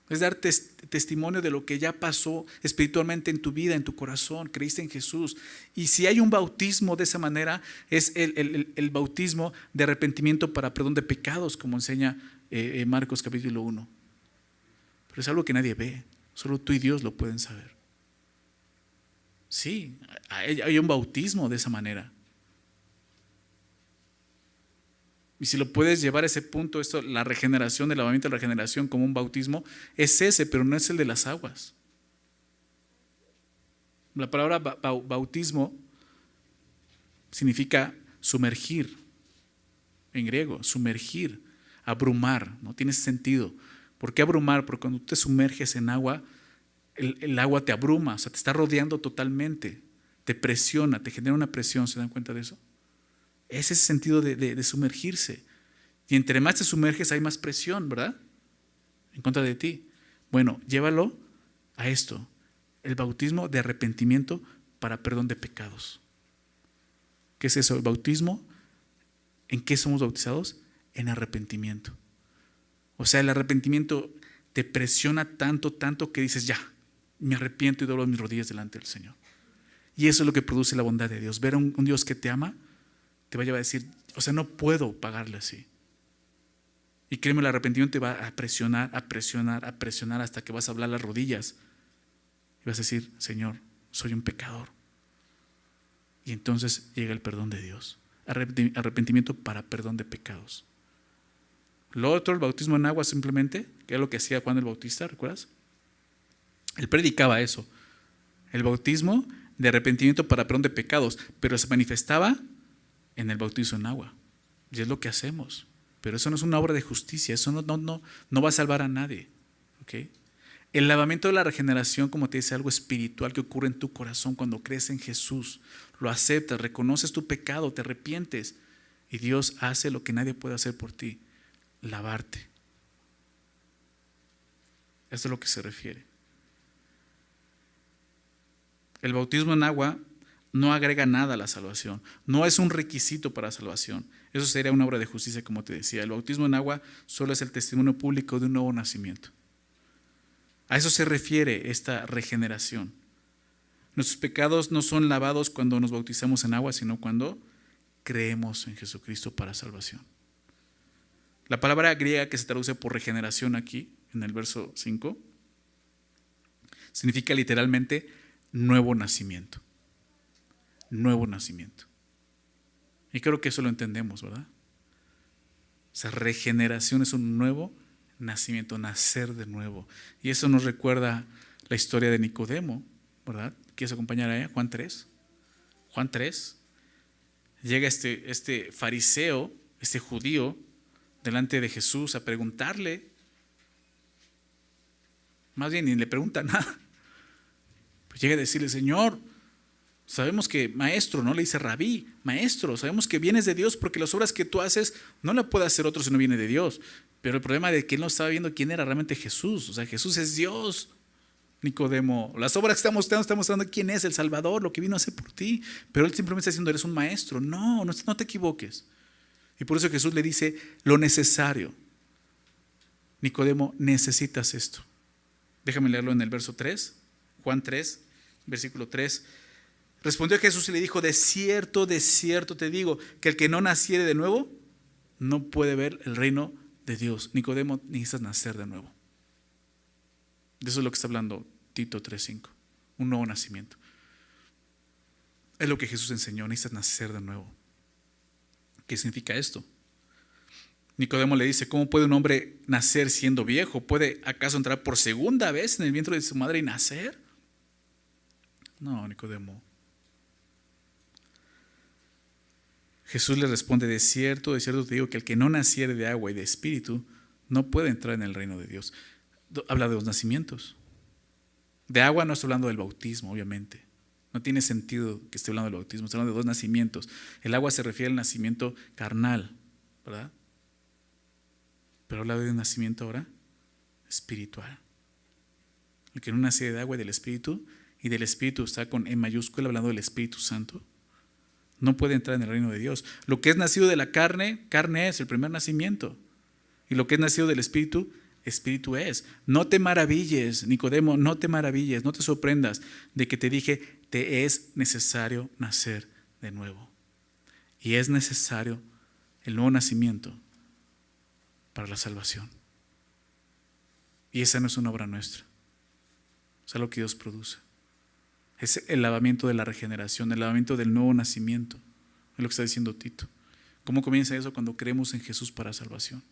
es dar testimonio de lo que ya pasó espiritualmente en tu vida, en tu corazón. Creíste en Jesús. Y si hay un bautismo de esa manera, es el bautismo de arrepentimiento para perdón de pecados, como enseña Marcos capítulo 1. Pero es algo que nadie ve, solo tú y Dios lo pueden saber. Sí, hay un bautismo de esa manera. Y si lo puedes llevar a ese punto, esto, la regeneración, el lavamiento de la regeneración como un bautismo, es ese, pero no es el de las aguas. La palabra bautismo significa sumergir, en griego, sumergir, abrumar, ¿no? Tiene sentido. ¿Por qué abrumar? Porque cuando tú te sumerges en agua, el agua te abruma, o sea, te está rodeando totalmente, te presiona, te genera una presión. ¿Se dan cuenta de eso? Es ese sentido de sumergirse. Y entre más te sumerges hay más presión, ¿verdad? En contra de ti. Bueno, llévalo a esto. El bautismo de arrepentimiento para perdón de pecados. ¿Qué es eso? El bautismo. ¿En qué somos bautizados? En arrepentimiento. O sea, el arrepentimiento te presiona tanto que dices, ya, me arrepiento y doblo mis rodillas delante del Señor. Y eso es lo que produce la bondad de Dios. Ver a un Dios que te ama te va a llevar a decir, o sea, no puedo pagarle así. Y créeme, el arrepentimiento te va a presionar hasta que vas a hablar las rodillas. Y vas a decir, Señor, soy un pecador. Y entonces llega el perdón de Dios. Arrepentimiento para perdón de pecados. Lo otro, el bautismo en agua simplemente, que es lo que hacía Juan el Bautista, ¿recuerdas? Él predicaba eso. El bautismo de arrepentimiento para perdón de pecados, pero se manifestaba en el bautizo en agua. Y es lo que hacemos. Pero eso no es una obra de justicia. Eso no va a salvar a nadie. ¿Okay? El lavamiento de la regeneración, como te dice, algo espiritual que ocurre en tu corazón cuando crees en Jesús. Lo aceptas, reconoces tu pecado, te arrepientes. Y Dios hace lo que nadie puede hacer por ti. Lavarte. Esto es a lo que se refiere. El bautismo en agua no agrega nada a la salvación. No es un requisito para la salvación. Eso sería una obra de justicia, como te decía. El bautismo en agua solo es el testimonio público de un nuevo nacimiento. A eso se refiere esta regeneración. Nuestros pecados no son lavados cuando nos bautizamos en agua, sino cuando creemos en Jesucristo para salvación. La palabra griega que se traduce por regeneración aquí, en el verso 5, significa literalmente nuevo nacimiento. Nuevo nacimiento. Y creo que eso lo entendemos, ¿verdad? O sea, regeneración es un nuevo nacimiento, nacer de nuevo. Y eso nos recuerda la historia de Nicodemo, ¿verdad? ¿Quieres acompañar a ella? Juan 3. Juan 3. Llega este fariseo, este judío, delante de Jesús a preguntarle. Más bien ni le pregunta nada. Pues llega a decirle, Señor, sabemos que maestro, no le dice rabí, maestro, sabemos que vienes de Dios porque las obras que tú haces no las puede hacer otro si no viene de Dios. Pero el problema de que él no estaba viendo quién era realmente Jesús. O sea, Jesús es Dios. Nicodemo, las obras que está mostrando quién es el Salvador, lo que vino a hacer por ti. Pero él simplemente está diciendo, eres un maestro. No te equivoques. Y por eso Jesús le dice lo necesario. Nicodemo, necesitas esto. Déjame leerlo en el verso 3, Juan 3, versículo 3. Respondió Jesús y le dijo, de cierto te digo, que el que no naciere de nuevo, no puede ver el reino de Dios. Nicodemo, necesitas nacer de nuevo. De eso es lo que está hablando Tito 3:5, un nuevo nacimiento. Es lo que Jesús enseñó, necesitas nacer de nuevo. ¿Qué significa esto? Nicodemo le dice, ¿cómo puede un hombre nacer siendo viejo? ¿Puede acaso entrar por segunda vez en el vientre de su madre y nacer? No, Nicodemo. Jesús le responde, de cierto te digo que el que no naciere de agua y de espíritu no puede entrar en el reino de Dios. Habla de los nacimientos. De agua no estoy hablando del bautismo, obviamente. No tiene sentido que esté hablando del bautismo, estoy hablando de dos nacimientos. El agua se refiere al nacimiento carnal, ¿verdad? Pero habla de un nacimiento ahora espiritual. El que no nace de agua y del espíritu, y del espíritu está con E mayúscula, hablando del Espíritu Santo, no puede entrar en el reino de Dios. Lo que es nacido de la carne, carne es el primer nacimiento. Y lo que es nacido del espíritu, espíritu es. No te maravilles, Nicodemo, no te maravilles, no te sorprendas de que te dije, te es necesario nacer de nuevo. Y es necesario el nuevo nacimiento para la salvación. Y esa no es una obra nuestra. Es algo que Dios produce. Es el lavamiento de la regeneración, el lavamiento del nuevo nacimiento. Es lo que está diciendo Tito. ¿Cómo comienza eso? Cuando creemos en Jesús para salvación.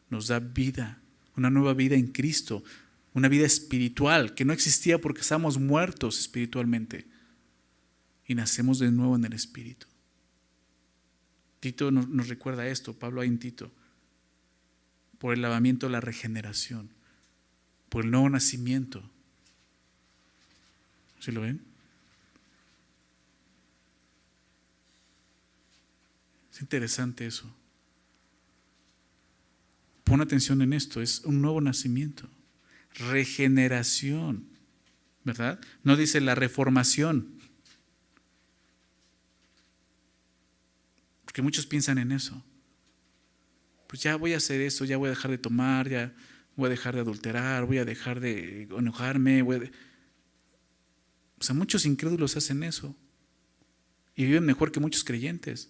Nos da vida, una nueva vida en Cristo, una vida espiritual que no existía porque estábamos muertos espiritualmente. Y nacemos de nuevo en el Espíritu. Tito nos recuerda esto, Pablo ahí en Tito. Por el lavamiento de la regeneración, por el nuevo nacimiento. ¿Sí lo ven? Es interesante eso. Pon atención en esto, es un nuevo nacimiento. Regeneración, ¿verdad? No dice la reformación. Porque muchos piensan en eso. Pues ya voy a hacer esto, ya voy a dejar de tomar, ya voy a dejar de adulterar, voy a dejar de enojarme. O sea, muchos incrédulos hacen eso y viven mejor que muchos creyentes,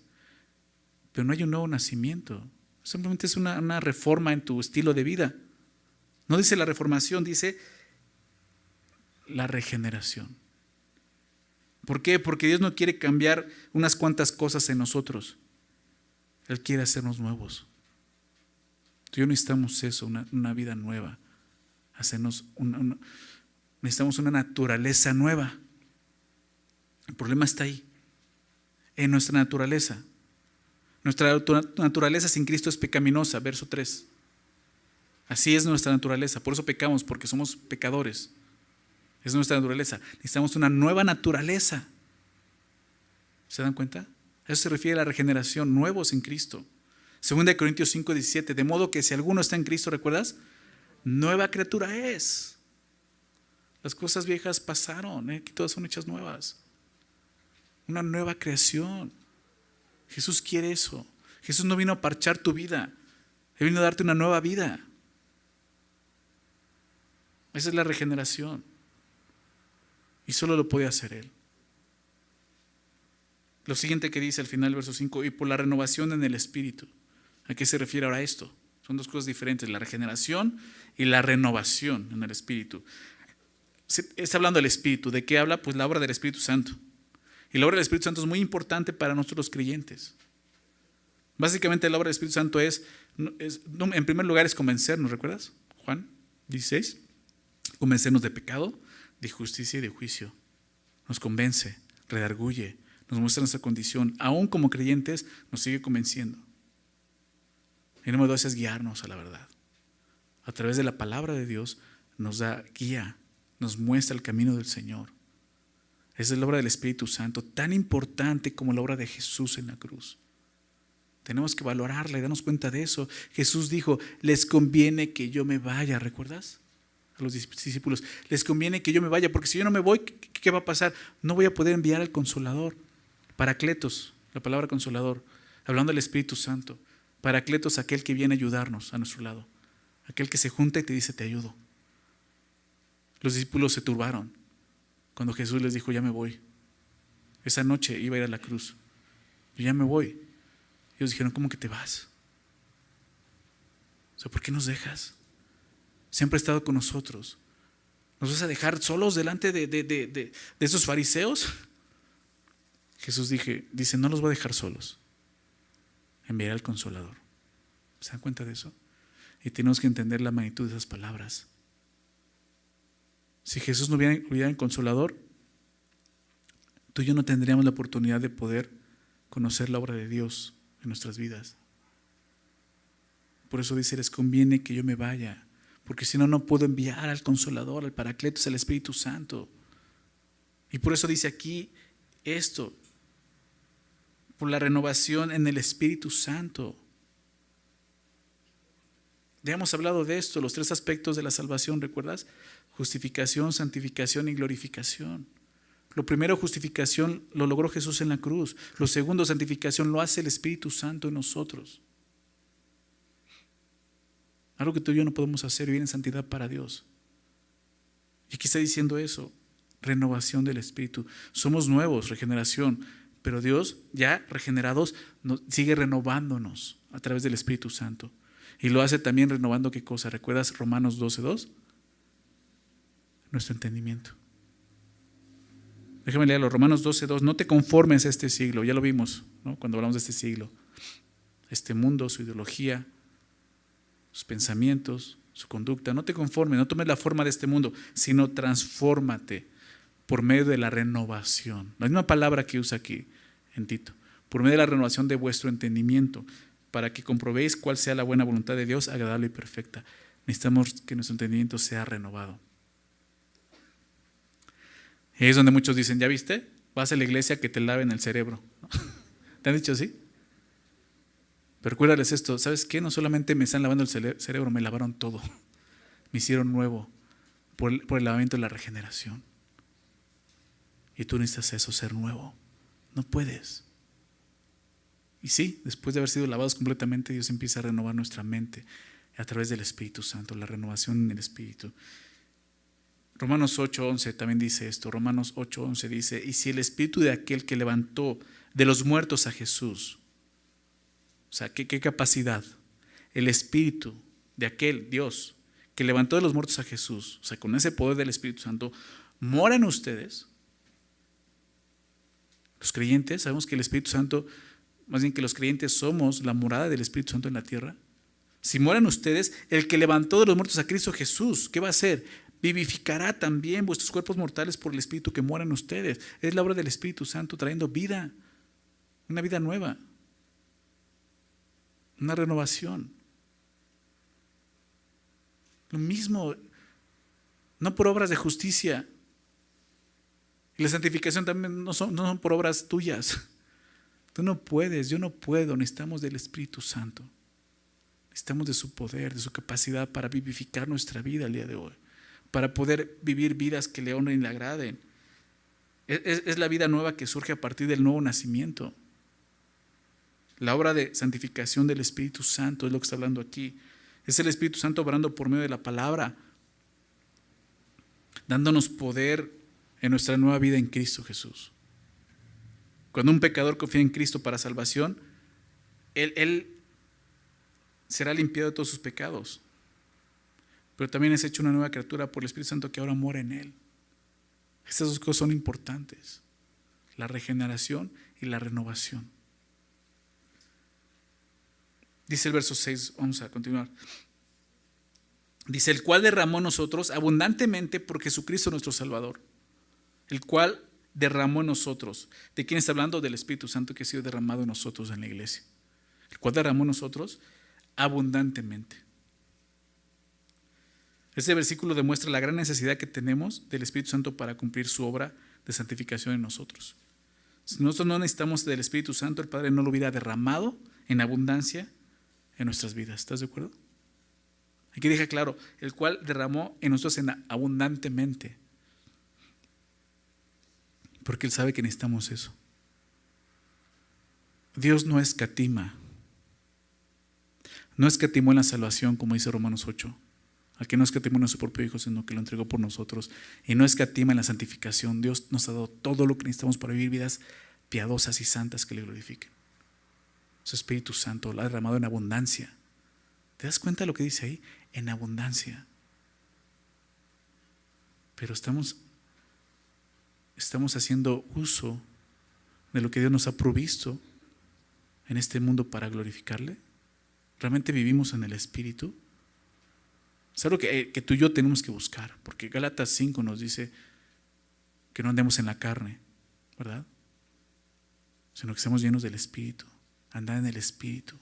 pero no hay un nuevo nacimiento. Simplemente es una reforma en tu estilo de vida. No dice la reformación, dice la regeneración. ¿Por qué? Porque Dios no quiere cambiar unas cuantas cosas en nosotros. Él quiere hacernos nuevos. Tú y yo necesitamos eso, una vida nueva. Necesitamos una naturaleza nueva. El problema está ahí, en nuestra naturaleza. Nuestra naturaleza sin Cristo es pecaminosa, verso 3. Así es nuestra naturaleza, por eso pecamos, porque somos pecadores. Es nuestra naturaleza. Necesitamos una nueva naturaleza. ¿Se dan cuenta? A eso se refiere a la regeneración, nuevos en Cristo. 2 Corintios 5:17, de modo que si alguno está en Cristo, ¿recuerdas? Nueva criatura es. Las cosas viejas pasaron, aquí todas son hechas nuevas. Una nueva creación. Jesús quiere eso. Jesús no vino a parchar tu vida. Él vino a darte una nueva vida. Esa es la regeneración. Y solo lo puede hacer Él. Lo siguiente que dice al final, verso 5, y por la renovación en el Espíritu. ¿A qué se refiere ahora esto? Son dos cosas diferentes, la regeneración y la renovación en el Espíritu. Está hablando del Espíritu. ¿De qué habla? Pues la obra del Espíritu Santo. Y la obra del Espíritu Santo es muy importante para nosotros los creyentes. Básicamente la obra del Espíritu Santo es en primer lugar es convencernos, ¿recuerdas? Juan 16. Convencernos de pecado, de justicia y de juicio. Nos convence, redarguye, nos muestra nuestra condición. Aún como creyentes nos sigue convenciendo. Y número 2 es guiarnos a la verdad. A través de la palabra de Dios, nos da guía, nos muestra el camino del Señor. Esa es la obra del Espíritu Santo, tan importante como la obra de Jesús en la cruz. Tenemos que valorarla y darnos cuenta de eso. Jesús dijo, les conviene que yo me vaya, ¿recuerdas? A los discípulos, les conviene que yo me vaya, porque si yo no me voy, ¿qué va a pasar? No voy a poder enviar al Consolador. Paracletos, la palabra Consolador, hablando del Espíritu Santo. Paracletos, aquel que viene a ayudarnos a nuestro lado. Aquel que se junta y te dice, te ayudo. Los discípulos se turbaron cuando Jesús les dijo, ya me voy. Esa noche iba a ir a la cruz. Yo ya me voy. Ellos dijeron, ¿cómo que te vas? O sea, ¿por qué nos dejas? Siempre ha estado con nosotros. ¿Nos vas a dejar solos delante de esos fariseos? Jesús dice, no los voy a dejar solos. Enviaré al Consolador. ¿Se dan cuenta de eso? Y tenemos que entender la magnitud de esas palabras. Si Jesús no hubiera el Consolador, tú y yo no tendríamos la oportunidad de poder conocer la obra de Dios en nuestras vidas. Por eso dice, les conviene que yo me vaya, porque si no, no puedo enviar al Consolador, al Paracletos, al Espíritu Santo. Y por eso dice aquí esto, por la renovación en el Espíritu Santo. Ya hemos hablado de esto, los tres aspectos de la salvación, ¿recuerdas? Justificación, santificación y glorificación. Lo primero, justificación, lo logró Jesús en la cruz. Lo segundo, santificación, lo hace el Espíritu Santo en nosotros. Algo que tú y yo no podemos hacer, vivir en santidad para Dios. Y aquí está diciendo eso, renovación del Espíritu. Somos nuevos, regeneración, pero Dios, ya regenerados, sigue renovándonos a través del Espíritu Santo. Y lo hace también renovando, ¿qué cosa? ¿Recuerdas Romanos 12:2? Nuestro entendimiento. Déjame leerlo, Romanos 12:2. No te conformes a este siglo, ya lo vimos, ¿no? Cuando hablamos de este siglo. Este mundo, su ideología, sus pensamientos, su conducta. No te conformes, no tomes la forma de este mundo, sino transfórmate por medio de la renovación. La misma palabra que usa aquí en Tito. Por medio de la renovación de vuestro entendimiento, para que comprobéis cuál sea la buena voluntad de Dios, agradable y perfecta. Necesitamos que nuestro entendimiento sea renovado. Y ahí es donde muchos dicen, ¿ya viste? Vas a la iglesia que te laven el cerebro. ¿Te han dicho así? Pero recuérdales esto, ¿sabes qué? No solamente me están lavando el cerebro, me lavaron todo. Me hicieron nuevo por el lavamiento de la regeneración. Y tú necesitas eso, ser nuevo. No puedes. Y sí, después de haber sido lavados completamente, Dios empieza a renovar nuestra mente a través del Espíritu Santo, la renovación en el Espíritu. Romanos 8:11 también dice esto. Romanos 8:11 dice, y si el Espíritu de aquel que levantó de los muertos a Jesús, o sea, ¿qué capacidad? El Espíritu de aquel Dios que levantó de los muertos a Jesús, o sea, con ese poder del Espíritu Santo, mora en ustedes. Los creyentes, sabemos que el Espíritu Santo, más bien que los creyentes somos la morada del Espíritu Santo en la tierra. Si moran ustedes, el que levantó de los muertos a Cristo Jesús, ¿qué va a hacer? Vivificará también vuestros cuerpos mortales por el Espíritu que mora en ustedes. Es la obra del Espíritu Santo trayendo vida, una vida nueva, una renovación. Lo mismo, no por obras de justicia. Y la santificación también no son por obras tuyas. Tú no puedes, yo no puedo, necesitamos del Espíritu Santo. Necesitamos de su poder, de su capacidad para vivificar nuestra vida el día de hoy, para poder vivir vidas que le honren y le agraden. Es la vida nueva que surge a partir del nuevo nacimiento. La obra de santificación del Espíritu Santo es lo que está hablando aquí. Es el Espíritu Santo obrando por medio de la palabra, dándonos poder en nuestra nueva vida en Cristo Jesús. Cuando un pecador confía en Cristo para salvación, Él será limpiado de todos sus pecados. Pero también es hecho una nueva criatura por el Espíritu Santo que ahora mora en Él. Estas dos cosas son importantes: la regeneración y la renovación. Dice el verso 6, vamos a continuar. Dice, el cual derramó en nosotros abundantemente por Jesucristo nuestro Salvador. El cual derramó en nosotros. ¿De quién está hablando? Del Espíritu Santo que ha sido derramado en nosotros en la iglesia. El cual derramó en nosotros abundantemente. Este versículo demuestra la gran necesidad que tenemos del Espíritu Santo para cumplir su obra de santificación en nosotros. Si nosotros no necesitamos del Espíritu Santo, el Padre no lo hubiera derramado en abundancia en nuestras vidas. ¿Estás de acuerdo? Aquí deja claro, el cual derramó en nosotros abundantemente. Porque Él sabe que necesitamos eso. Dios no escatima. No escatimó en la salvación, como dice Romanos 8. Al que no escatimó en su propio Hijo, sino que lo entregó por nosotros. Y no escatima en la santificación. Dios nos ha dado todo lo que necesitamos para vivir vidas piadosas y santas que le glorifiquen. Su Espíritu Santo lo ha derramado en abundancia. ¿Te das cuenta de lo que dice ahí? En abundancia. Pero estamos haciendo uso de lo que Dios nos ha provisto en este mundo para glorificarle. ¿Realmente vivimos en el Espíritu? Es algo que tú y yo tenemos que buscar, porque Gálatas 5 nos dice que no andemos en la carne, ¿verdad? Sino que seamos llenos del Espíritu. Andad en el Espíritu.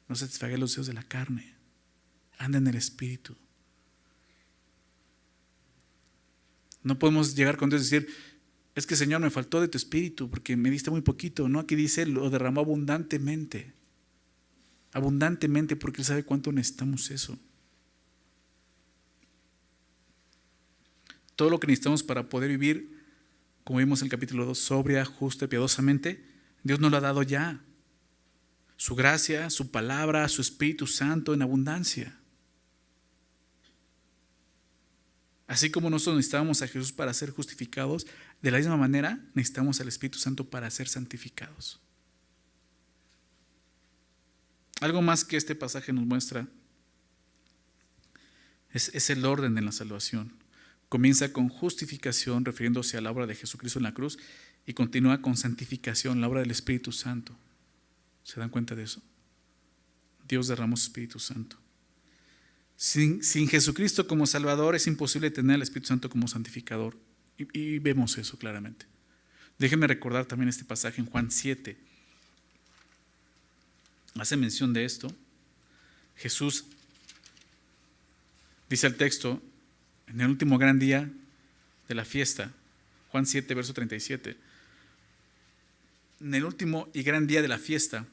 No satisfagáis los deseos de la carne. Anda en el Espíritu. No podemos llegar con Dios y decir, es que Señor, me faltó de tu Espíritu porque me diste muy poquito. No, aquí dice, lo derramó abundantemente. Abundantemente, porque Él sabe cuánto necesitamos eso. Todo lo que necesitamos para poder vivir, como vimos en el capítulo 2, sobria, justa y piadosamente, Dios nos lo ha dado ya. Su gracia, su palabra, su Espíritu Santo en abundancia. Así como nosotros necesitábamos a Jesús para ser justificados, de la misma manera necesitamos al Espíritu Santo para ser santificados. Algo más que este pasaje nos muestra es el orden en la salvación. Comienza con justificación, refiriéndose a la obra de Jesucristo en la cruz, y continúa con santificación, la obra del Espíritu Santo. ¿Se dan cuenta de eso? Dios derramó su Espíritu Santo. Sin Jesucristo como Salvador es imposible tener al Espíritu Santo como santificador. Y vemos eso claramente. Déjenme recordar también este pasaje en Juan 7. Hace mención de esto. Jesús dice el texto, en el último gran día de la fiesta, Juan 7, verso 37. En el último y gran día de la fiesta,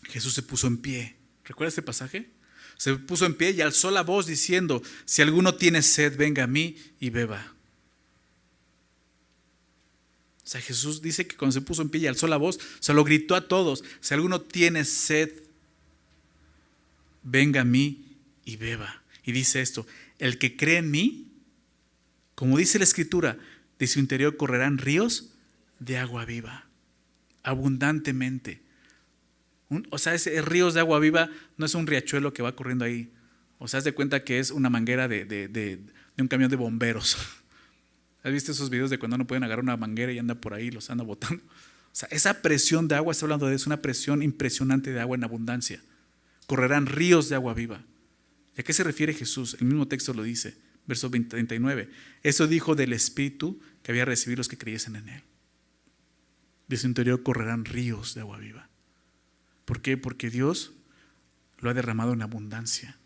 Jesús se puso en pie. ¿Recuerda este pasaje? Se puso en pie y alzó la voz diciendo, si alguno tiene sed, venga a mí y beba. O sea, Jesús dice que cuando se puso en pie y alzó la voz, se lo gritó a todos, si alguno tiene sed, venga a mí y beba. Y dice esto, el que cree en mí, como dice la Escritura, de su interior correrán ríos de agua viva, abundantemente. O sea, ese ríos de agua viva no es un riachuelo que va corriendo ahí. O sea, haz de cuenta que es una manguera de un camión de bomberos. ¿Has visto esos videos de cuando no pueden agarrar una manguera y anda por ahí, los anda botando? O sea, esa presión de agua, está hablando de eso, una presión impresionante de agua en abundancia. Correrán ríos de agua viva. ¿Y a qué se refiere Jesús? El mismo texto lo dice, verso 39. Eso dijo del Espíritu que había recibido los que creyesen en Él. De su interior correrán ríos de agua viva. ¿Por qué? Porque Dios lo ha derramado en abundancia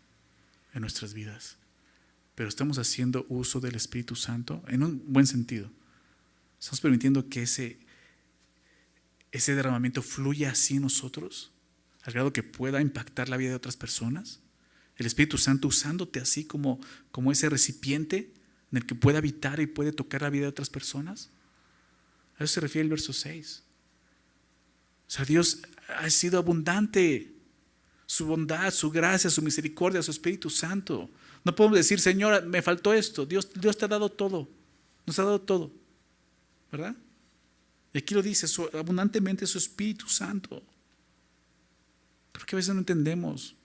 en nuestras vidas. Pero estamos haciendo uso del Espíritu Santo en un buen sentido. Estamos permitiendo que ese derramamiento fluya así en nosotros, al grado que pueda impactar la vida de otras personas. El Espíritu Santo usándote así como ese recipiente en el que puede habitar y puede tocar la vida de otras personas. A eso se refiere el verso 6. O sea, Dios ha sido abundante. Su bondad, su gracia, su misericordia, su Espíritu Santo. No podemos decir, Señor, me faltó esto. Dios te ha dado todo. Nos ha dado todo. ¿Verdad? Y aquí lo dice, abundantemente su Espíritu Santo. Pero que a veces no entendemos.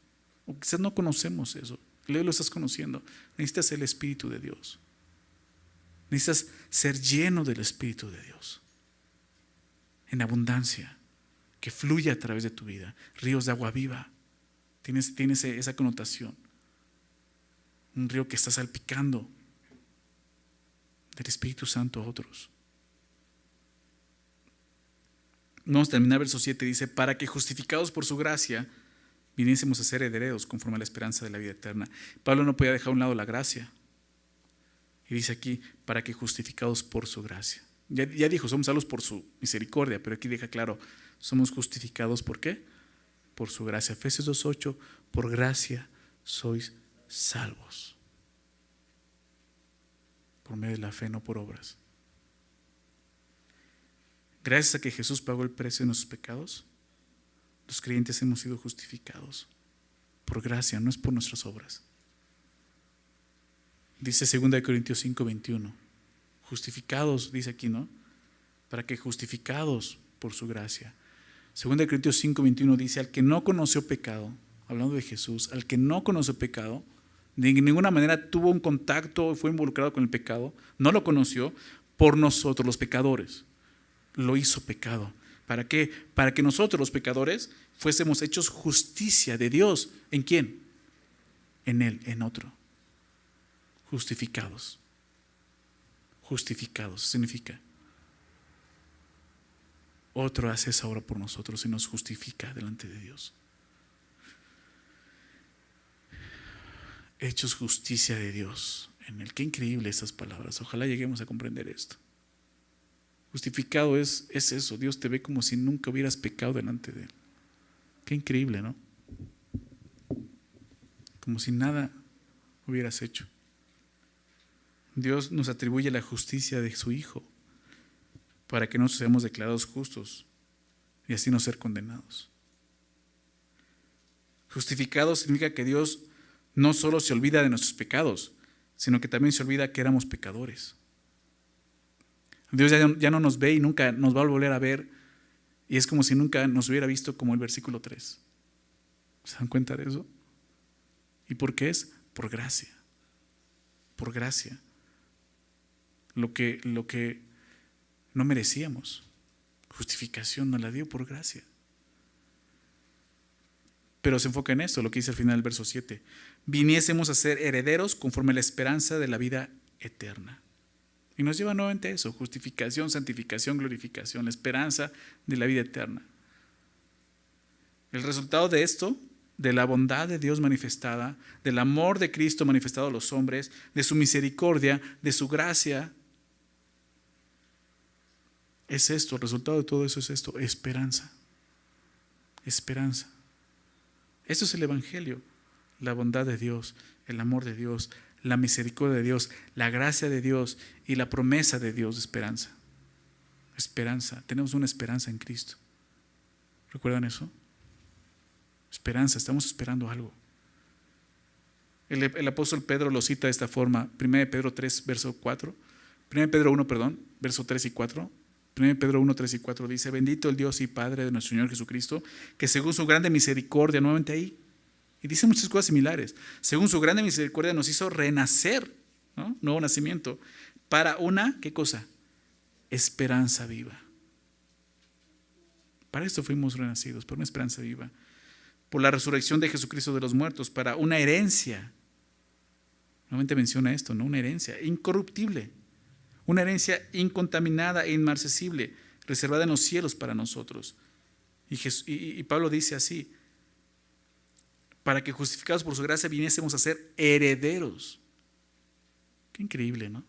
O quizás no conocemos eso. Luego lo estás conociendo. Necesitas el Espíritu de Dios. Necesitas ser lleno del Espíritu de Dios. En abundancia. Que fluya a través de tu vida. Ríos de agua viva. Tiene esa connotación. Un río que está salpicando del Espíritu Santo a otros. Vamos a terminar verso 7. Dice, para que justificados por su gracia viniésemos a ser herederos conforme a la esperanza de la vida eterna. Pablo no podía dejar a un lado la gracia. Y dice aquí, para que justificados por su gracia. Ya dijo, somos salvos por su misericordia, pero aquí deja claro, somos justificados ¿por qué? Por su gracia. Efesios 2:8, por gracia sois salvos. Por medio de la fe, no por obras. Gracias a que Jesús pagó el precio de nuestros pecados, los creyentes hemos sido justificados por gracia, no es por nuestras obras. Dice 2 Corintios 5:21, justificados, dice aquí, ¿no? Para que justificados por su gracia. 2 Corintios 5:21 dice, al que no conoció pecado, hablando de Jesús, al que no conoció pecado, de ninguna manera tuvo un contacto, fue involucrado con el pecado, no lo conoció, por nosotros los pecadores, lo hizo pecado. ¿Para qué? Para que nosotros los pecadores fuésemos hechos justicia de Dios. ¿En quién? En Él, en otro. Justificados. Justificados significa otro hace esa obra por nosotros y nos justifica delante de Dios. Hechos justicia de Dios en Él. Qué increíble estas palabras. Ojalá lleguemos a comprender esto. Justificado es eso. Dios te ve como si nunca hubieras pecado delante de Él. Qué increíble, ¿no? Como si nada hubieras hecho. Dios nos atribuye la justicia de su Hijo para que nosotros seamos declarados justos y así no ser condenados. Justificados significa que Dios no solo se olvida de nuestros pecados, sino que también se olvida que éramos pecadores. Dios ya no nos ve y nunca nos va a volver a ver, y es como si nunca nos hubiera visto, como el versículo 3. ¿Se dan cuenta de eso? ¿Y por qué es? Por gracia. Por gracia. Lo que no merecíamos. Justificación nos la dio por gracia. Pero se enfoca en esto, lo que dice al final del verso 7. Viniésemos a ser herederos conforme a la esperanza de la vida eterna. Y nos lleva nuevamente a eso, justificación, santificación, glorificación, la esperanza de la vida eterna. El resultado de esto, de la bondad de Dios manifestada, del amor de Cristo manifestado a los hombres, de su misericordia, de su gracia, es esto, el resultado de todo eso es esto, esperanza. Esperanza. Esto es el Evangelio, la bondad de Dios, el amor de Dios, la misericordia de Dios, la gracia de Dios y la promesa de Dios de esperanza. Esperanza, tenemos una esperanza en Cristo. ¿Recuerdan eso? Esperanza, estamos esperando algo. El apóstol Pedro lo cita de esta forma, 1 Pedro 3, verso 4, 1 Pedro 1, verso 3 y 4. 1 Pedro 1, 3 y 4 dice, bendito el Dios y Padre de nuestro Señor Jesucristo, que según su grande misericordia, nuevamente ahí, y dice muchas cosas similares, según su grande misericordia nos hizo renacer, ¿no? Nuevo nacimiento, para una, ¿qué cosa? Esperanza viva. Para esto fuimos renacidos, para una esperanza viva, por la resurrección de Jesucristo de los muertos, para una herencia, nuevamente menciona esto, ¿no? Una herencia incorruptible, una herencia incontaminada e inmarcesible, reservada en los cielos para nosotros. Y Pablo dice así, para que justificados por su gracia viniésemos a ser herederos. Qué increíble, ¿no?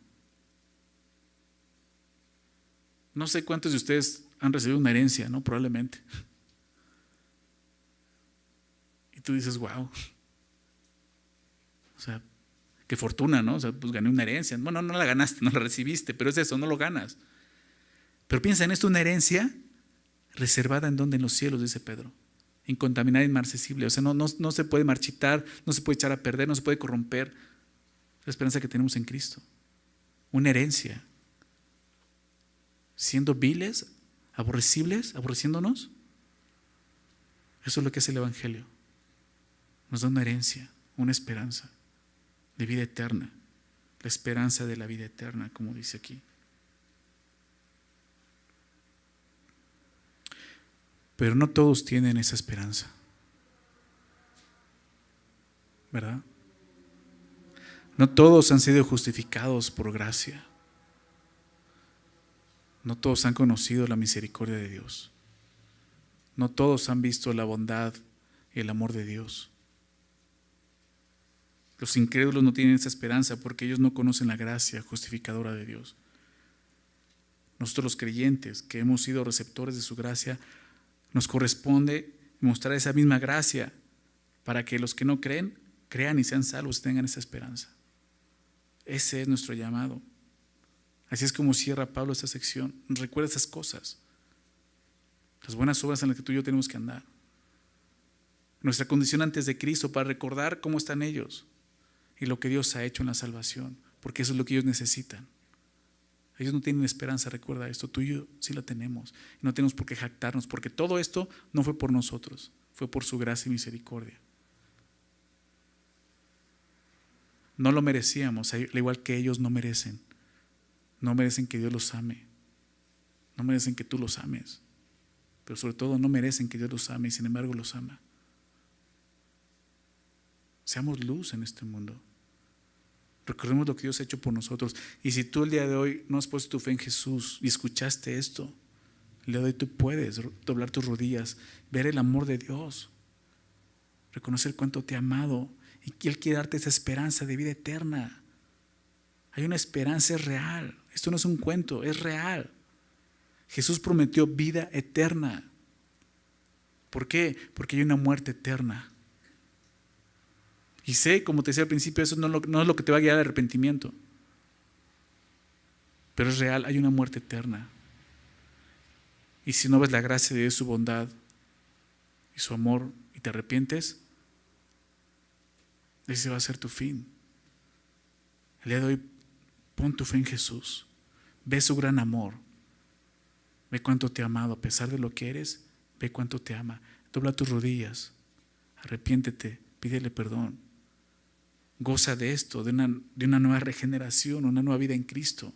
No sé cuántos de ustedes han recibido una herencia, ¿no? Probablemente. Y tú dices, wow. O sea, qué fortuna, ¿no? O sea, pues gané una herencia. Bueno, no la ganaste, no la recibiste, pero es eso, no lo ganas. Pero piensa en esto, una herencia reservada en donde, en los cielos, dice Pedro. Incontaminada e inmarcesible. O sea, no se puede marchitar, no se puede echar a perder, no se puede corromper. La esperanza que tenemos en Cristo. Una herencia. Siendo viles, aborrecibles, aborreciéndonos. Eso es lo que es el Evangelio. Nos da una herencia, una esperanza de vida eterna. La esperanza de la vida eterna, como dice aquí. Pero no todos tienen esa esperanza, ¿verdad? No todos han sido justificados por gracia. No todos han conocido la misericordia de Dios. No todos han visto la bondad y el amor de Dios. Los incrédulos no tienen esa esperanza porque ellos no conocen la gracia justificadora de Dios. Nosotros los creyentes que hemos sido receptores de su gracia, nos corresponde mostrar esa misma gracia para que los que no creen, crean y sean salvos y tengan esa esperanza. Ese es nuestro llamado. Así es como cierra Pablo esta sección. Recuerda esas cosas. Las buenas obras en las que tú y yo tenemos que andar. Nuestra condición antes de Cristo, para recordar cómo están ellos y lo que Dios ha hecho en la salvación, porque eso es lo que ellos necesitan. Ellos no tienen esperanza, recuerda esto, tú y yo sí la tenemos. Y no tenemos por qué jactarnos, porque todo esto no fue por nosotros, fue por su gracia y misericordia. No lo merecíamos, al igual que ellos no merecen. No merecen que Dios los ame. No merecen que tú los ames. Pero sobre todo no merecen que Dios los ame y sin embargo los ama. Seamos luz en este mundo. Recordemos lo que Dios ha hecho por nosotros. Y si tú el día de hoy no has puesto tu fe en Jesús y escuchaste esto, el día de hoy tú puedes doblar tus rodillas, ver el amor de Dios, reconocer cuánto te ha amado y que Él quiere darte esa esperanza de vida eterna. Hay una esperanza, es real. Esto no es un cuento, es real. Jesús prometió vida eterna. ¿Por qué? Porque hay una muerte eterna. Y sé, como te decía al principio, eso no es lo que te va a guiar al arrepentimiento. Pero es real, hay una muerte eterna. Y si no ves la gracia de Dios, su bondad y su amor y te arrepientes, ese va a ser tu fin. El día de hoy, pon tu fe en Jesús. Ve su gran amor. Ve cuánto te ha amado. A pesar de lo que eres, ve cuánto te ama. Dobla tus rodillas. Arrepiéntete. Pídele perdón. Goza de esto, de una nueva regeneración, una nueva vida en Cristo.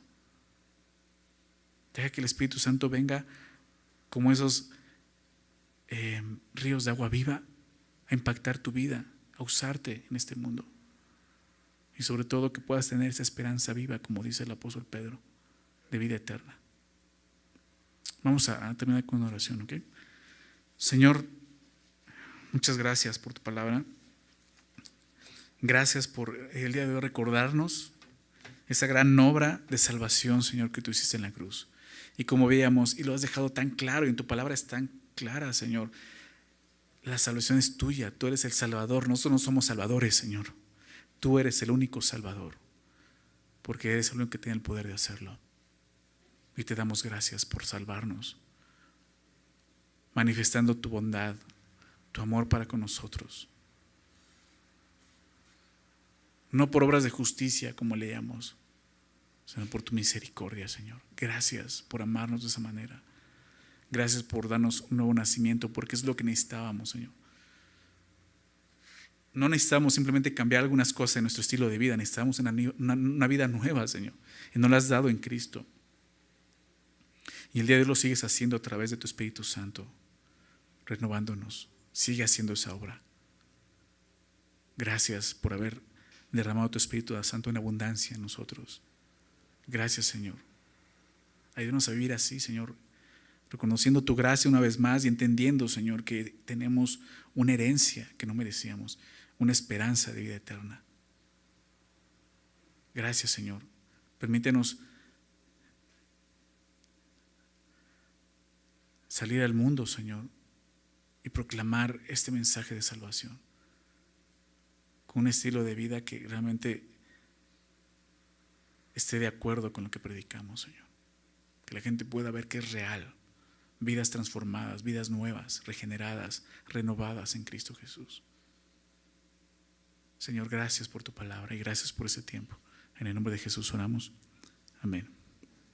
Deja que el Espíritu Santo venga como esos ríos de agua viva a impactar tu vida, a usarte en este mundo. Y sobre todo que puedas tener esa esperanza viva, como dice el apóstol Pedro, de vida eterna. Vamos a terminar con una oración, ¿ok? Señor, muchas gracias por tu palabra. Gracias por el día de hoy recordarnos esa gran obra de salvación, Señor, que tú hiciste en la cruz. Y como veíamos, y lo has dejado tan claro, y en tu palabra es tan clara, Señor, la salvación es tuya, tú eres el Salvador. Nosotros no somos salvadores, Señor. Tú eres el único Salvador, porque eres el único que tiene el poder de hacerlo. Y te damos gracias por salvarnos, manifestando tu bondad, tu amor para con nosotros. No por obras de justicia como leíamos, sino por tu misericordia, Señor. Gracias por amarnos de esa manera. Gracias por darnos un nuevo nacimiento, porque es lo que necesitábamos, Señor. No necesitamos simplemente cambiar algunas cosas en nuestro estilo de vida, necesitamos una vida nueva, Señor. Y nos la has dado en Cristo. Y el día de hoy lo sigues haciendo a través de tu Espíritu Santo, renovándonos. Sigue haciendo esa obra. Gracias por haber derramado tu Espíritu Santo en abundancia en nosotros. Gracias, Señor. Ayúdanos a vivir así, Señor, reconociendo tu gracia una vez más y entendiendo, Señor, que tenemos una herencia que no merecíamos, una esperanza de vida eterna. Gracias, Señor. Permítenos salir al mundo, Señor, y proclamar este mensaje de salvación con un estilo de vida que realmente esté de acuerdo con lo que predicamos, Señor. Que la gente pueda ver que es real. Vidas transformadas, vidas nuevas, regeneradas, renovadas en Cristo Jesús. Señor, gracias por tu palabra y gracias por ese tiempo. En el nombre de Jesús oramos. Amén.